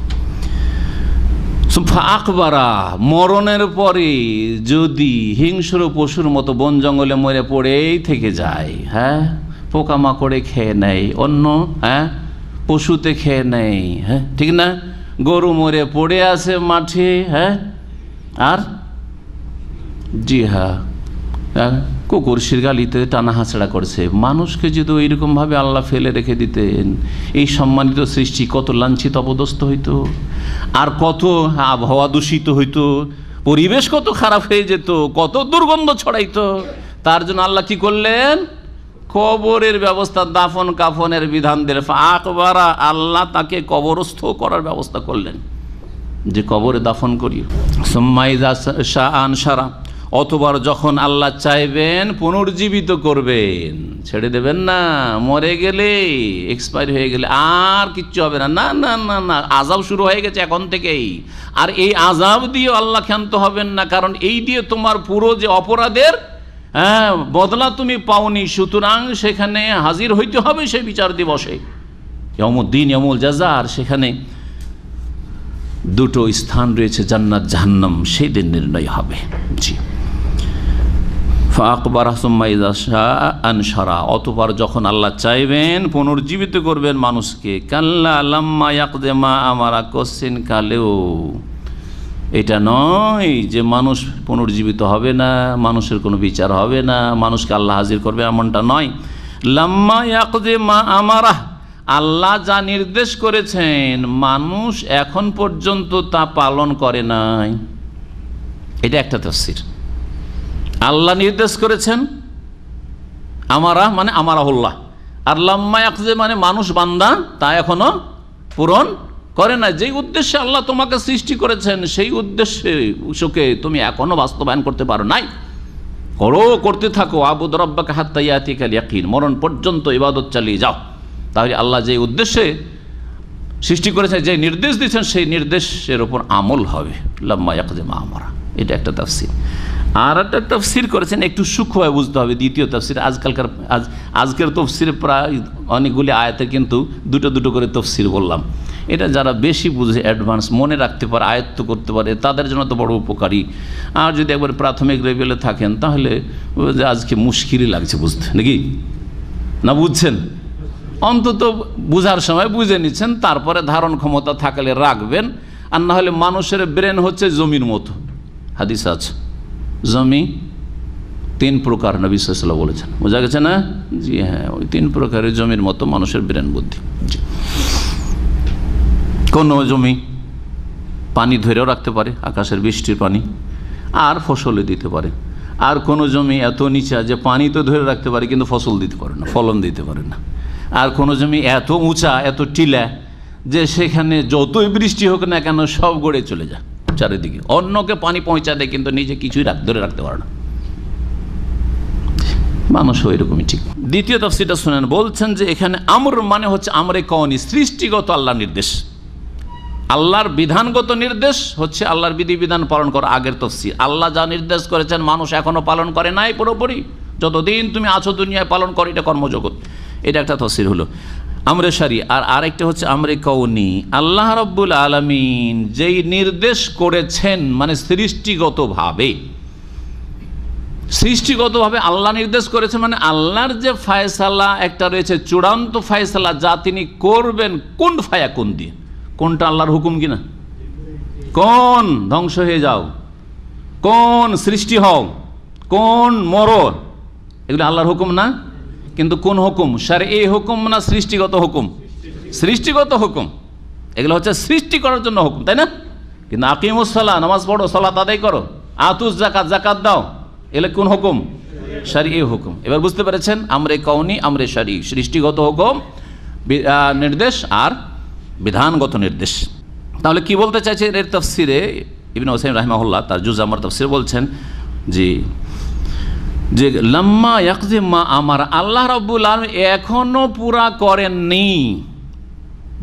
আকবারা, মরণের পরে যদি হিংস্র পশুর মতো বন জঙ্গলে মরে পড়েই থেকে যায়, হ্যাঁ, পোকামাকড়ে খেয়ে নেয়, অন্য পশুতে খেয়ে নেয়, হ্যাঁ ঠিক না, গরু মরে পড়ে আছে মাঠে, হ্যাঁ, আর জি হ্যাঁ কুকুর শিরগালিতে টানা হাঁচড়া করছে। মানুষকে যদি ওইরকমভাবে আল্লাহ ফেলে রেখে দিতেন, এই সম্মানিত সৃষ্টি কত লাঞ্ছিত অপদস্থ হইতো, আর কত আবহাওয়া দূষিত হইতো, পরিবেশ কত খারাপ হয়ে যেত, কত দুর্গন্ধ ছড়াইতো। তার জন্য আল্লাহ কি করলেন? কবরের ব্যবস্থা, দাফন কাফনের বিধান দিলেন। আকবারা, আল্লাহ তাকে কবরস্থ করার ব্যবস্থা করলেন, যে কবরে দাফন করি। সুম্মাইযা শাআ আনশারা, অতবার যখন আল্লাহ চাইবেন পুনর্জীবিত করবেন, ছেড়ে দেবেন না। মরে গেলে, এক্সপায়ার হয়ে গেলে আর কিচ্ছু হবে না, না না না না, আযাব শুরু হয়ে গেছে এখন থেকেই। আর এই আযাব দিয়ে আল্লাহ ক্ষান্ত হবেন না, কারণ এই দিয়ে তোমার পুরো যে অপরাধের বদলা তুমি পাওনি, সুতরাং সেখানে হাজির হইতে হবে সেই বিচার দিবসে, ইয়াউমুদ্দিন, ইয়াউমুল জাযা। আর সেখানে দুটো স্থান রয়েছে, জান্নাত জাহান্নাম, সেই দিন নির্ণয় হবে। জি, ফাকবারা সুম্মা ইযা শাআ আনশারা, অতঃপর যখন আল্লাহ চাইবেন পুনর্জীবিত করবেন মানুষকে। কাল্লা লাম্মা ইয়াকযি মা আমারা, কোশ্চিন কালেও এটা নয় যে মানুষ পুনর্জীবিত হবে না, মানুষের কোনো বিচার হবে না, মানুষকে আল্লাহ হাজির করবে, এমনটা নয়। লাম্মা ইয়াকযি মা আমারা, আল্লাহ যা নির্দেশ করেছেন মানুষ এখন পর্যন্ত তা পালন করে নাই, এটা একটা তাফসীর। আল্লাহ নির্দেশ করেছেন, আমারা মানে আমারাহুল্লাহ, আর লাম্মা ইয়াকযি মানে মানুষ বান্দা তা এখনো পূরণ করে না। যেই উদ্দেশ্যে আল্লাহ তোমাকে সৃষ্টি করেছেন সেই উদ্দেশ্যকে তুমি এখনো বাস্তবায়ন করতে পারো নাই। করতে থাকো, আবুদ রাব্বাকা হাত্তা ইয়াতিকাল ইয়াকিন, মরণ পর্যন্ত ইবাদত চালিয়ে যাও। তাহলে আল্লাহ যে উদ্দেশ্যে সৃষ্টি করেছেন, যে নির্দেশ দিয়েছেন, সেই নির্দেশের উপর আমল হবে। লাম্মা ইয়াকযি মা আমারা, এটা একটা তাফসীর। আর একটা তাফসীর করেছেন, একটু সূক্ষ্মভাবে বুঝতে হবে, দ্বিতীয় তাফসীর। আজকের তফসিরে প্রায় অনেকগুলি আয়াতের কিন্তু দুটো দুটো করে তফসির বললাম। এটা যারা বেশি বুঝে, অ্যাডভান্স মনে রাখতে পারে, আয়ত্ত করতে পারে, তাদের জন্য তো বড় উপকারী। আর যদি একবার প্রাথমিক লেভেলে থাকেন তাহলে আজকে মুশকিলই লাগছে বুঝতে, নাকি না? বুঝছেন, অন্তত বুঝার সময় বুঝে নিচ্ছেন, তারপরে ধারণ ক্ষমতা থাকলে রাখবেন। আর না হলে মানুষের ব্রেন হচ্ছে জমির মতো, হাদিস আছে, জমি 3 প্রকার নবী সাল্লাল্লাহু আলাইহি ওয়াসাল্লাম বলেছেন, বোঝা গেছে না? জি হ্যাঁ, ওই 3 প্রকারের জমির মতো মানুষের ব্রেন বুদ্ধি। জি, কোনো জমি পানি ধরেও রাখতে পারে, আকাশের বৃষ্টির পানি, আর ফসলে দিতে পারে। আর কোনো জমি এত নিচা যে পানি তো ধরে রাখতে পারে কিন্তু ফসল দিতে পারে না, ফলন দিতে পারে না। আর কোনো জমি এত উঁচা, এত টিলা যে সেখানে যতই বৃষ্টি হোক না কেন সব গড়ে চলে যায় চারিদিকে, অন্যকে পানি পৌঁছা দেয় কিন্তু নিজে কিছুই ধরে রাখতে পারে না। মানুষও এরকমই ঠিক। দ্বিতীয় তাফসীরটা শুনেন, বলছেন যে এখানে আমর মানে হচ্ছে আমরে কওনি, সৃষ্টিগত আল্লাহর নির্দেশ। আল্লাহর বিধানগত নির্দেশ হচ্ছে আল্লাহর বিধিবিধান পালন করা, আগের তাফসীর। আল্লাহ যা নির্দেশ করেছেন মানুষ এখনো পালন করে নাই পুরোপুরি, যতদিন তুমি আছো দুনিয়ায় পালন করো, এটা কর্মজগৎ। এটা একটা তাফসীর হলো আমরে শারি। আর আরেকটা হচ্ছে আমরে কওনি, আল্লাহ রাব্বুল আলামিন যেই নির্দেশ করেছেন মানে সৃষ্টিগতভাবে আল্লাহ নির্দেশ করেছেন, মানে আল্লাহর যে ফায়সালা একটা রয়েছে, চূড়ান্ত ফায়সালা যা তিনি করবেন, কোন ফায়াকুন দিয়ে। কোনটা আল্লাহর হুকুম কিনা? কোন ধ্বংস হয়ে যাও, কোন সৃষ্টি হও, কোন মরো, এগুলো আল্লাহর হুকুম না? কিন্তু কোন হুকুম? শারঈ হুকুম না সৃষ্টিগত হুকুম? সৃষ্টিগত হুকুম। এগুলো হচ্ছে সৃষ্টি করার জন্য হুকুম, তাই না? কিন্তু আকিমুস সালাহ, নামাজ পড়ো, সালাত আদায় করো, আতুস জাকাত, জাকাত দাও, এগুলো কোন হুকুম? শারঈ হুকুম। এবার বুঝতে পেরেছেন, আমরে কওনি, আমরে শারঈ, সৃষ্টিগত হুকুম নির্দেশ আর বিধানগত নির্দেশ। তাহলে কি বলতে চাইছে এর তাফসিরে? ইবনে উসাইমিন রাহিমাহুল্লাহ তার জুজ আমার তাফসির বলছেন যে লাম্মা ইয়াকযি মা আমারা, আল্লাহ রাব্বুল আলামিন এখনো পুরা করেননি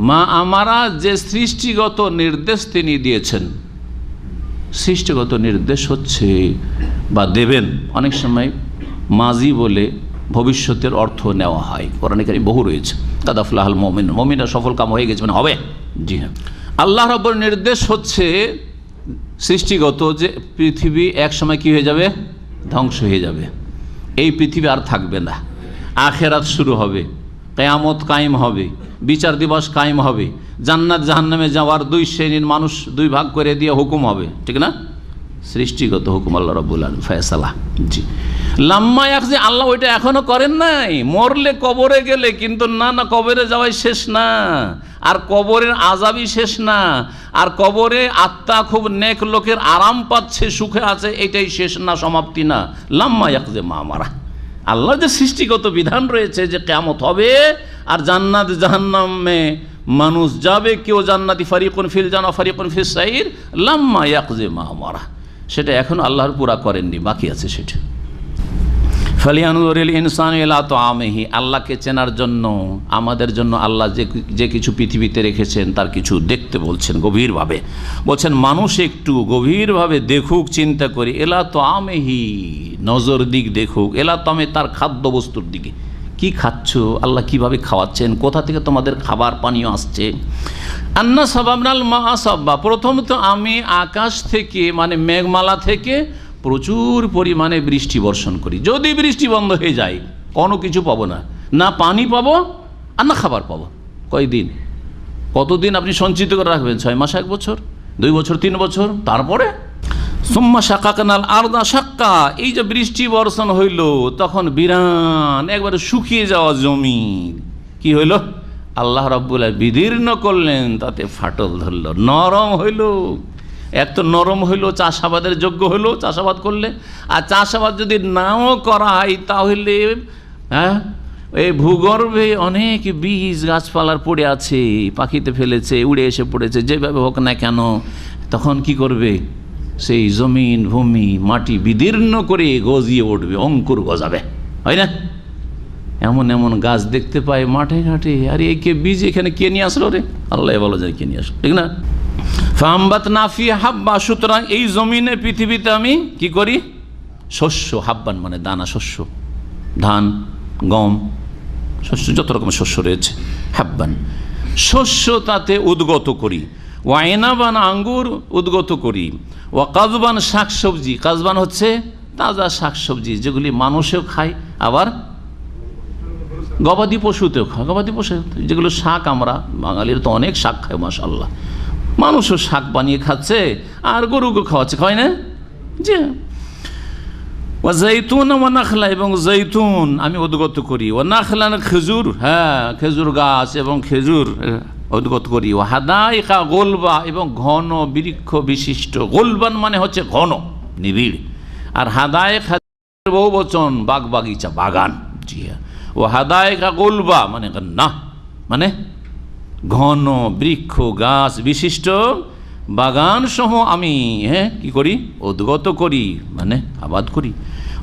মা আমারা, যে সৃষ্টিগত নির্দেশ তিনি দিয়েছেন। সৃষ্টিগত নির্দেশ হচ্ছে বা দেবেন, অনেক সময় মাজি বলে ভবিষ্যতের অর্থ নেওয়া হয়। কোরআনে কারীম বহু রয়েছে, কাদ আফলাহাল মুমিনুন, মুমিনরা সফল কাম হয়ে গেছে, মানে হবে। জি হ্যাঁ, আল্লাহ রাব্বুর নির্দেশ হচ্ছে সৃষ্টিগত, যে পৃথিবী এক সময় কি হয়ে যাবে, ধ্বংস হয়ে যাবে। এই পৃথিবী আর থাকবে না, আখেরাত শুরু হবে, কিয়ামত কায়েম হবে, বিচার দিবস কায়েম হবে, জান্নাত জাহান্নামে যাওয়ার দুই শ্রেণীর মানুষ দুই ভাগ করে দিয়ে হুকুম হবে, ঠিক না? সৃষ্টিগত হুকুম আল্লাহ রাব্বুল আলামিন ফয়সালা। জি, লাম্মা ইয়াকজি, আল্লাহ ওইটা এখনো করেন নাই। মরলে কবরে গেলে কিন্তু না, কবরে যাওয়াই শেষ না, আর কবরের আযাবই শেষ না, আর কবরে আত্মা খুব নেক লোকের আরাম পাচ্ছে, সুখে আছে, এটাই শেষ না, সমাপ্তি না। লাম্মা ইয়াকজি মা আমারা, আল্লাহর যে সৃষ্টিগত বিধান রয়েছে যে কিয়ামত হবে আর জান্নাত জাহান্নামে মানুষ যাবে, কেউ জান্নাতি ফারিকুন ফিল জান্নাহ ফারিকুন ফিস সাইর, লাম্মা ইয়াকজি মা আমারা, সেটা এখন আল্লাহর পুরা করেননি, বাকি আছে সেটা। ফালিয়ানজুরিল ইনসানু ইলা তাআমিহি, আল্লাহকে চেনার জন্য আমাদের জন্য আল্লাহ যে কিছু পৃথিবীতে রেখেছেন তার কিছু দেখতে বলছেন গভীরভাবে। বলছেন মানুষ একটু গভীরভাবে দেখুক, চিন্তা করি, ইলা তাআমিহি, নজর দিক দেখুক, ইলা তাআমি, তার খাদ্য বস্তুর দিকে। কি খাচ্ছ, আল্লাহ কিভাবে খাওয়াচ্ছেন, কোথা থেকে তোমাদের খাবার পানীয় আসছে। আন্না সাবাবনাল মা সাব্বা, প্রথমত আমি আকাশ থেকে মানে মেঘমালা থেকে প্রচুর পরিমাণে বৃষ্টি বর্ষণ করি। যদি বৃষ্টি বন্ধ হয়ে যায় কোনো কিছু পাবো না, না পানি পাবো আর না খাবার পাবো। কয়দিন, কতদিন আপনি সঞ্চিত করে রাখবেন? 6 মাস, 1 বছর, 2 বছর, 3 বছর। তারপরে সুম্মা শাকাকনাল আরদা শাক্কা, এই যে বৃষ্টি বর্ষণ হইল তখন বিরান একবারে শুকিয়ে যাওয়া জমি কি হইল, আল্লাহ রাব্বুল আলামিন বিদীর্ণ করলেন, তাতে ফাটল ধরল, নরম হইল। এক তো নরম হইলো, চাষাবাদের যোগ্য হইলো চাষাবাদ করলে, আর চাষাবাদ যদি নাও করা হয় তাহলে এই ভূগর্ভে অনেক বীজ গাছপালার পড়ে আছে, পাখিতে ফেলেছে, উড়ে এসে পড়েছে, যেভাবে হোক না কেন, তখন কি করবে, সেই জমিন ভূমি মাটি বিদীর্ণ করে গজিয়ে উঠবে, অঙ্কুর গজাবে, হয় না? এমন এমন গাছ দেখতে পায় মাঠে ঘাটে, আর এই কে বীজ এখানে কে নিয়ে আসলো রে, আল্লাহ ভালো যায় কে নিয়ে আসলো, ঠিক না? ফাম্বাতনা ফিহা হাব্বা, সুতরাং এই জমিনে পৃথিবীতে আমি কি করি, শস্য, হাব্বান মানে দানা শস্য, ধান গম শস্য, যত রকমের শস্য রয়েছে, হাব্বান শস্য, তাতে উদ্গত করি। ওয়াইনাবান আঙ্গুর উদ্গত করি। ওয়া কাজবান শাকসবজি, কাজবান হচ্ছে তাজা শাকসবজি যেগুলি মানুষেও খায়, আবার গবাদি পশুতেও খায়। গবাদি পশু যেগুলো শাক, আমরা বাঙালির তো অনেক শাক খায়, মাশাআল্লাহ, মানুষও শাক বানিয়ে খাচ্ছে আর গরুকে খাওয়াচ্ছে, খায় না? জি। ও জৈতুন ও নাখলা, এবং জৈতুন আমি উদ্গত করি। ও নাখলান, খেজুর, হ্যাঁ খেজুর গাছ এবং খেজুর উদ্গত করি। ও হাদাইকা গোলবা, এবং ঘন বৃক্ষ বিশিষ্ট, গোলবান মানে হচ্ছে ঘন নিবিড়, আর হাদাইক বহু বচন, বাগ বাগিচা বাগান। জি হ্যাঁ, ও হাদাইকা গোলবা মানে না, মানে ঘন বৃক্ষ গাছ বিশিষ্ট বাগান সহ আমি কি করি, উদ্গত করি মানে আবাদ করি।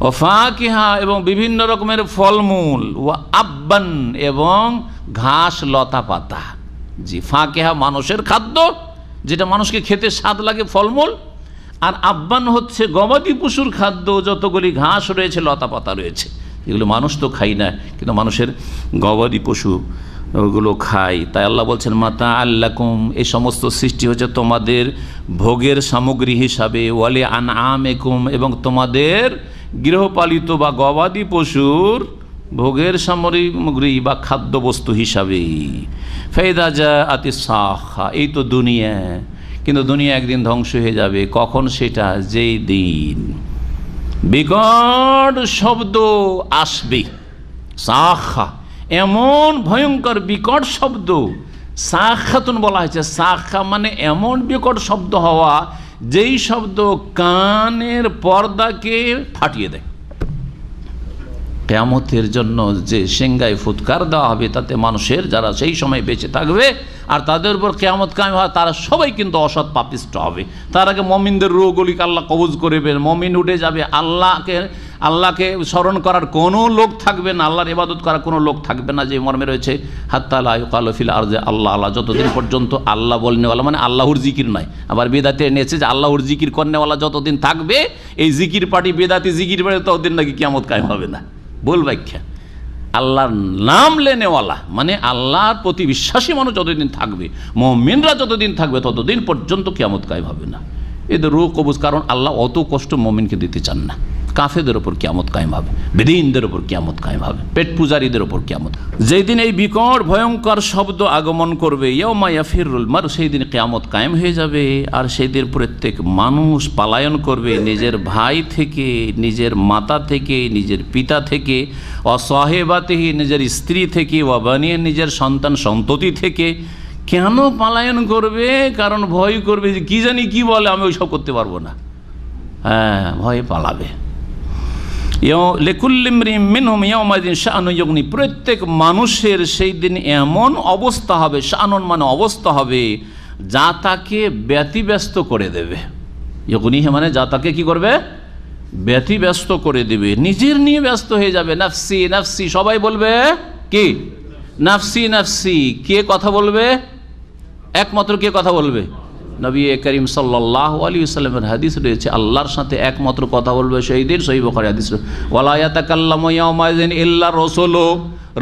ও ফাকিহা, এবং বিভিন্ন রকমের ফলমূল। ও আব্বান, এবং ঘাস লতা পাতা। জি, ফাকিহা মানুষের খাদ্য, যেটা মানুষকে খেতে স্বাদ লাগে, ফলমূল। আর আব্বান হচ্ছে গবাদি পশুর খাদ্য, যতগুলি ঘাস রয়েছে লতা পাতা রয়েছে, এগুলো মানুষ তো খাই না, কিন্তু মানুষের গবাদি পশু ওগুলো খাই। তাই আল্লাহ বলছেন মাতা আল্লাকুম, এই সমস্ত সৃষ্টি হচ্ছে তোমাদের ভোগের সামগ্রী হিসাবে। ওয়ালি আনআমিকুম, এবং তোমাদের গৃহপালিত বা গবাদি পশুর ভোগের সামগ্রী বা খাদ্যবস্তু হিসাবে। ফাইদা জাআতিস সাখা, এই তো দুনিয়া, কিন্তু দুনিয়া একদিন ধ্বংস হয়ে যাবে। কখন সেটা? যেই দিন বিকট শব্দ আসবে, সাখা এমন ভয়ঙ্কর বিকট শব্দ, সাখাতুন বলা হয়েছে। সাখা মানে এমন বিকট শব্দ হওয়া, যেই শব্দ কানের পর্দাকে ফাটিয়ে দেয়। কিয়ামতের জন্য যে সিংহায় ফুৎকার দেওয়া হবে, তাতে মানুষের যারা সেই সময় বেঁচে থাকবে আর তাদের উপর কিয়ামত কায়েম হয়, তারা সবাই কিন্তু অসৎ পাপিষ্ট হবে। তার আগে মমিনদের রোগগুলিকে আল্লাহ কবজ করবেন, মমিন উঠে যাবে, আল্লাহকে আল্লাহকে স্মরণ করার কোনো লোক থাকবে না, আল্লাহর ইবাদত করার কোনো লোক থাকবে না, যে মর্মে রয়েছে হাত্তা লা ইউকালু ফিল আরদি আল্লাহ আল্লাহ, যতদিন পর্যন্ত আল্লাহ বলনেওয়ালা মানে আল্লাহর জিকির নয়। আবার বেদাতে এনেছে যে আল্লাহর জিকির করনেওয়ালা যতদিন থাকবে, এই জিকির পার্টি বেদাতি জিকির পার্টি ততদিন নাকি কিয়ামত কায়েম হবে না। বল ব্যাখ্যা, আল্লাহর নাম লেনেওয়ালা মানে আল্লাহর প্রতি বিশ্বাসী মানুষ যতদিন থাকবে, মুমিনরা যতদিন থাকবে, ততদিন পর্যন্ত কিয়ামত কায়েম হবে না। এদের রূহ কবজ, কারণ আল্লাহ অত কষ্ট মুমিনকে দিতে চান না। কাফেরদের ওপর কিয়ামত কায়েম হবে, বেদিনদের ওপর কিয়ামত কায়েম হবে, পেট পূজারীদের ওপর কিয়ামত। যেই দিন এই বিকট ভয়ঙ্কর শব্দ আগমন করবে, ইয়াউমা ইয়াফিরুল মারউ, সেই দিন কিয়ামত কায়েম হয়ে যাবে। আর সেই দিন প্রত্যেক মানুষ পলায়ন করবে নিজের ভাই থেকে, নিজের মাতা থেকে, নিজের পিতা থেকে, অসাহেবাতিহি নিজের স্ত্রী থেকে, ওয়াবানিয়ে নিজের সন্তান সন্ততি থেকে। কেন পলায়ন করবে? কারণ ভয় করবে যে কি জানি কি বলে, আমি ওইসব করতে পারবো না। হ্যাঁ, ভয়ে পালাবে। প্রত্যেক মানুষের সেই দিন এমন অবস্থা হবে, শানুন মানে অবস্থা হবে, যা তাকে ব্যতিব্যস্ত করে দেবে। ইয়গনিহি মানে যা তাকে কি করবে? ব্যতিব্যস্ত করে দেবে, নিজের নিয়ে ব্যস্ত হয়ে যাবে। নাফসি নাফসি সবাই বলবে কি? নাফসি নাফসি। কে কথা বলবে? একমাত্র কে কথা বলবে? নবী করিম সাল্লাল্লাহু আলাইহি ওয়াসাল্লামের হাদিস রয়েছে, আল্লাহর সাথে একমাত্র কথা বলবে সেই দিন, সহিহ বুখারী হাদিস, ওয়ালা ইয়াতাকাল্লামু ইয়াওমাইযিন ইল্লা রাসূলু,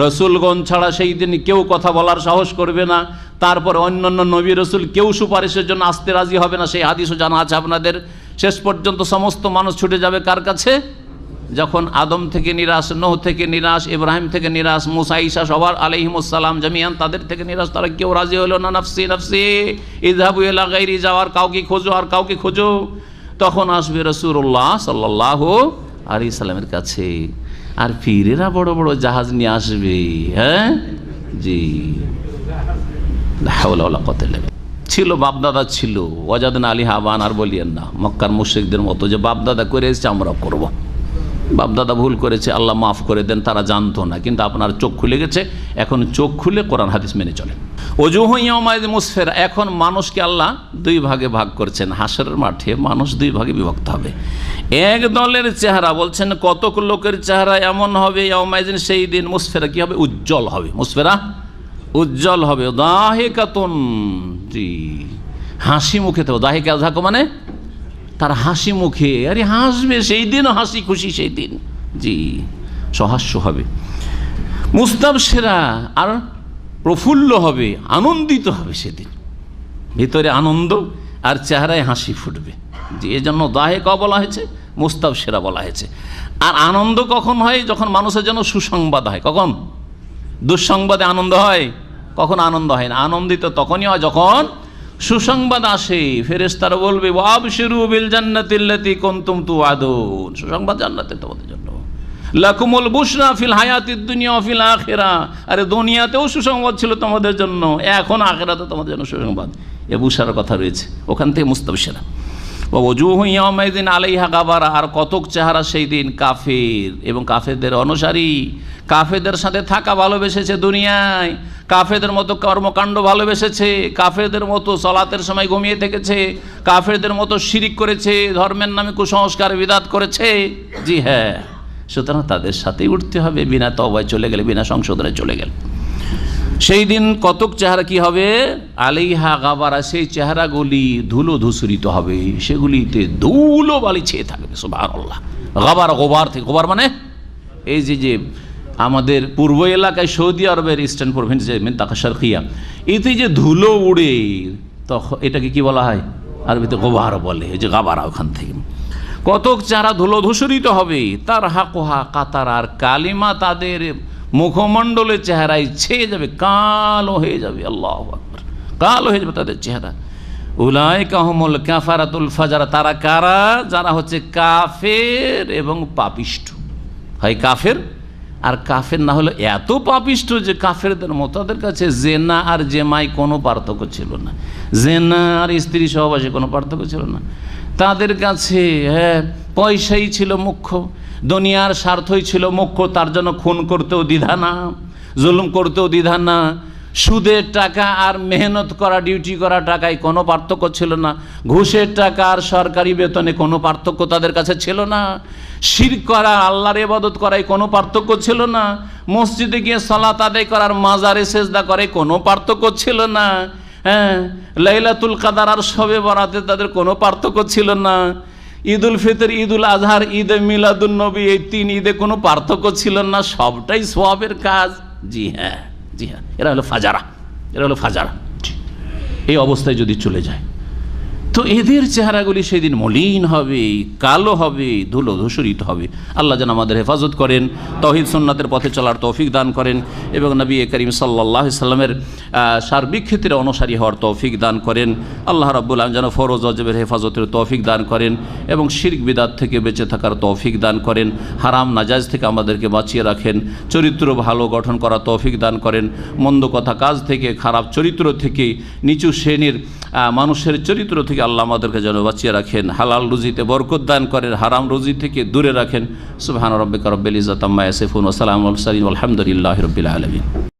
রসুলগণ ছাড়া সেই দিন কেউ কথা বলার সাহস করবে না। তারপর অন্যান্য নবী রসুল কেউ সুপারিশের জন্য আসতে রাজি হবে না, সেই হাদিসও জানা আছে আপনাদের। শেষ পর্যন্ত সমস্ত মানুষ ছুটে যাবে কার কাছে? যখন আদম থেকে নিরাশ, নূহ থেকে নিরাশ, ইব্রাহিম থেকে নিরাশ, মুসা ঈসা সবার আলাইহিমুসসালাম জামিয়ান তাদের থেকে নিরাশ, তারা কেউ রাজি হলো না। নাফসি নাফসি, ইযহাবু ইলা গায়রি, যাওয়ার কাউকে খোঁজো, আর কাউকে খোঁজো। তখন আসবে রাসূলুল্লাহ সাল্লাল্লাহু আলাইহি সাল্লামের কাছে, আর পীরেরা বড় বড় জাহাজ নিয়ে আসবে। হ্যাঁ জি, লা হাওলা ওয়ালা কুওয়াতা ইল্লা বিল্লাহ। ছিল বাপদাদা ছিল, ওয়াজাদনা আলিহা আবান, আর বলিয়েন না মক্কার মুশরিকদের মতো যে বাপদাদা করে এসেছে আমরাও করবো। বাপদাদা ভুল করেছে, আল্লাহ মাফ করে দেন, তারা জানতো না, কিন্তু আপনার চোখ খুলে গেছে, এখন চোখ খুলে কোরআন হাদিস মেনে চলেন। ওজুহু ইয়াওমাইযিন মুসফিরা, এখন মানুষকে আল্লাহ দুই ভাগে ভাগ করছেন। হাসরের মাঠে মানুষ দুই ভাগে বিভক্ত হবে। এক দলের চেহারা বলছেন, কতক লোকের চেহারা এমন হবে ইয়াওমাইযিন সেই দিন, মুসফিরা কি হবে? উজ্জ্বল হবে। মুসফিরা উজ্জ্বল হবে। দাহিকাতুন, জি হাসি মুখে তো, দাহিকা যাক মানে তার হাসি মুখে, আরে হাসবে সেই দিন, হাসি খুশি সেই দিন, জি সহাস্য হবে। মুস্তাবশিরা, আর প্রফুল্ল হবে, আনন্দিত হবে সেদিন, ভিতরে আনন্দ আর চেহারায় হাসি ফুটবে। জি এই জন্য দাহিকা বলা হয়েছে, মুস্তাবশিরা বলা হয়েছে। আর আনন্দ কখন হয়? যখন মানুষের জন্য সুসংবাদ হয়। কখন? দুঃসংবাদে আনন্দ হয়, কখন আনন্দ হয় না। আনন্দিত তখনই হয় যখন সুসংবাদ আসে। ফেরেশতারা বলবে, ওয়াবশিরু বিল জান্নাতিল্লাতী কুনতুম তুআদুন, সুসংবাদ জান্নাতের তোমাদের জন্য। লাকুমুল বুশরা ফিল হায়াতিদ দুনিয়া ওয়া ফিল আখিরা, আরে দুনিয়াতেও সুসংবাদ ছিল তোমাদের জন্য, এখন আখিরাতে তোমাদের জন্য সুসংবাদ। এ বুশরার কথা রয়েছে, ওখান থেকে মুস্তাবশিরা। ওয়া ওজুহু ইয়াওমাইযিন আলাইহা গাবারা, আর কতক চেহারা সেই দিন কাফের এবং কাফেরদের অনুসারী, কাফেরদের সাথে থাকা ভালোবেসেছে দুনিয়ায়, কাফেরদের মতো কর্মকাণ্ড ভালোবেসেছে, কাফেরদের মতো সালাতের সময় ঘুমিয়ে থেকেছে, কাফেরদের মতো শিরিক করেছে, ধর্মের নামে কুসংস্কার বিদাত করেছে। জি হ্যাঁ, সুতরাং তাদের সাথেই উঠতে হবে, বিনা তওবায় চলে গেলে, বিনা সংশোধনে চলে গেলে। সেই দিন কতক চেহারা কি হবে? আলাইহা গাবারা, সেই চেহারাগুলি ধুলো ধূসরিত হবে, সেগুলিতে ধুলো বালি ছেয়ে থাকবে। সুবহানাল্লাহ। গাবার, গোবার থেকে, গোবার মানে এই যে আমাদের পূর্ব এলাকায় সৌদি আরবের ইস্টার্ন প্রভিন্সে মিনতাকা শারকিয়া, এতে যে ধুলো উড়ে, তখন এটাকে কি বলা হয়? আরবিতে গোবার বলে, এই যে গাবারা, ওখান থেকে কতক চেহারা ধুলো ধূসরিত হবে। তার হাকুহা কাতার, আর কালিমা তাদের মুখমণ্ডলের চেহারায় ছেয়ে যাবে, কালো হয়ে যাবে। আল্লাহু আকবার, কালো হয়ে যাবে তাদের চেহারা। উলাইকা হুমুল কাফারাতুল ফাজারা, তারা কারা? যারা হচ্ছে কাফের এবং পাপিষ্ঠ। হয় কাফের, আর কাফের না হলে এত পাপিষ্ঠ যে কাফেরদের মতো। তাদের কাছে জেনা আর জেমাই কোনো পার্থক্য ছিল না, জেনা আর স্ত্রী সহবাসে কোনো পার্থক্য ছিল না। তাদের কাছে পয়সাই ছিল মুখ্য, দুনিয়ার স্বার্থই ছিল মুখ্য। তার জন্য খুন করতেও দ্বিধা না, জুলুম করতেও দ্বিধা না, সুদের টাকা আর মেহনত করা, ডিউটি করা টাকায় কোনো পার্থক্য ছিল না। ঘুষের টাকা আর সরকারি বেতনে কোনো পার্থক্য তাদের কাছে ছিল না। শিরক করা, আল্লাহর ইবাদত করায় কোনো পার্থক্য ছিল না। মসজিদে গিয়ে সালাত আদায় করার, মাজারে সেজদা করে কোনো পার্থক্য ছিল না। হ্যাঁ, লাইলাতুল কদর আর শবে বরাতে তাদের কোনো পার্থক্য ছিল না। ঈদুল ফিতর, ঈদুল আজহার, ঈদে মিলাদুন নবী, এই 3 ঈদে কোনো পার্থক্য ছিল না। সবটাই সওয়াবের কাজ। জি হ্যাঁ, জি হ্যাঁ, এরা হলো ফাজারা, এরা হলো ফাজারা। এই অবস্থায় যদি চলে যায় তো এদের চেহারাগুলি সেদিন মলিন হবে, কালো হবে, ধুলো ধূসরিত হবে। আল্লাহ যেন আমাদের হেফাজত করেন, তাওহীদ সুন্নাতের পথে চলার তৌফিক দান করেন এবং নবী করিম সাল্লাল্লাহু আলাইহি সাল্লামের সার্বিক ক্ষেত্রে অনুসারী হওয়ার তৌফিক দান করেন। আল্লাহ রাব্বুল আলামিন যেন ফরজ ওয়াজিবের হেফাজতের তৌফিক দান করেন এবং শিরক বিদআত থেকে বেঁচে থাকার তৌফিক দান করেন। হারাম নাজায়েজ থেকে আমাদেরকে বাঁচিয়ে রাখেন। চরিত্র ভালো গঠন করার তৌফিক দান করেন। মন্দ কথা কাজ থেকে, খারাপ চরিত্র থেকে, নিচু শ্রেণীর মানুষের চরিত্র থেকে আল্লাহ আমাদেরকে যেন বাঁচিয়ে রাখেন। হালাল রুজিতে বরকত দান করেন, হারাম রুজি থেকে দূরে রাখেন। সুবহান রাব্বিকা রাব্বিল ইজ্জাতি আম্মা ইয়াসিফুন ওয়া সালামুন আলাল মুরসালিন ওয়া আলহামদুলিল্লাহি রাব্বিল আলামিন।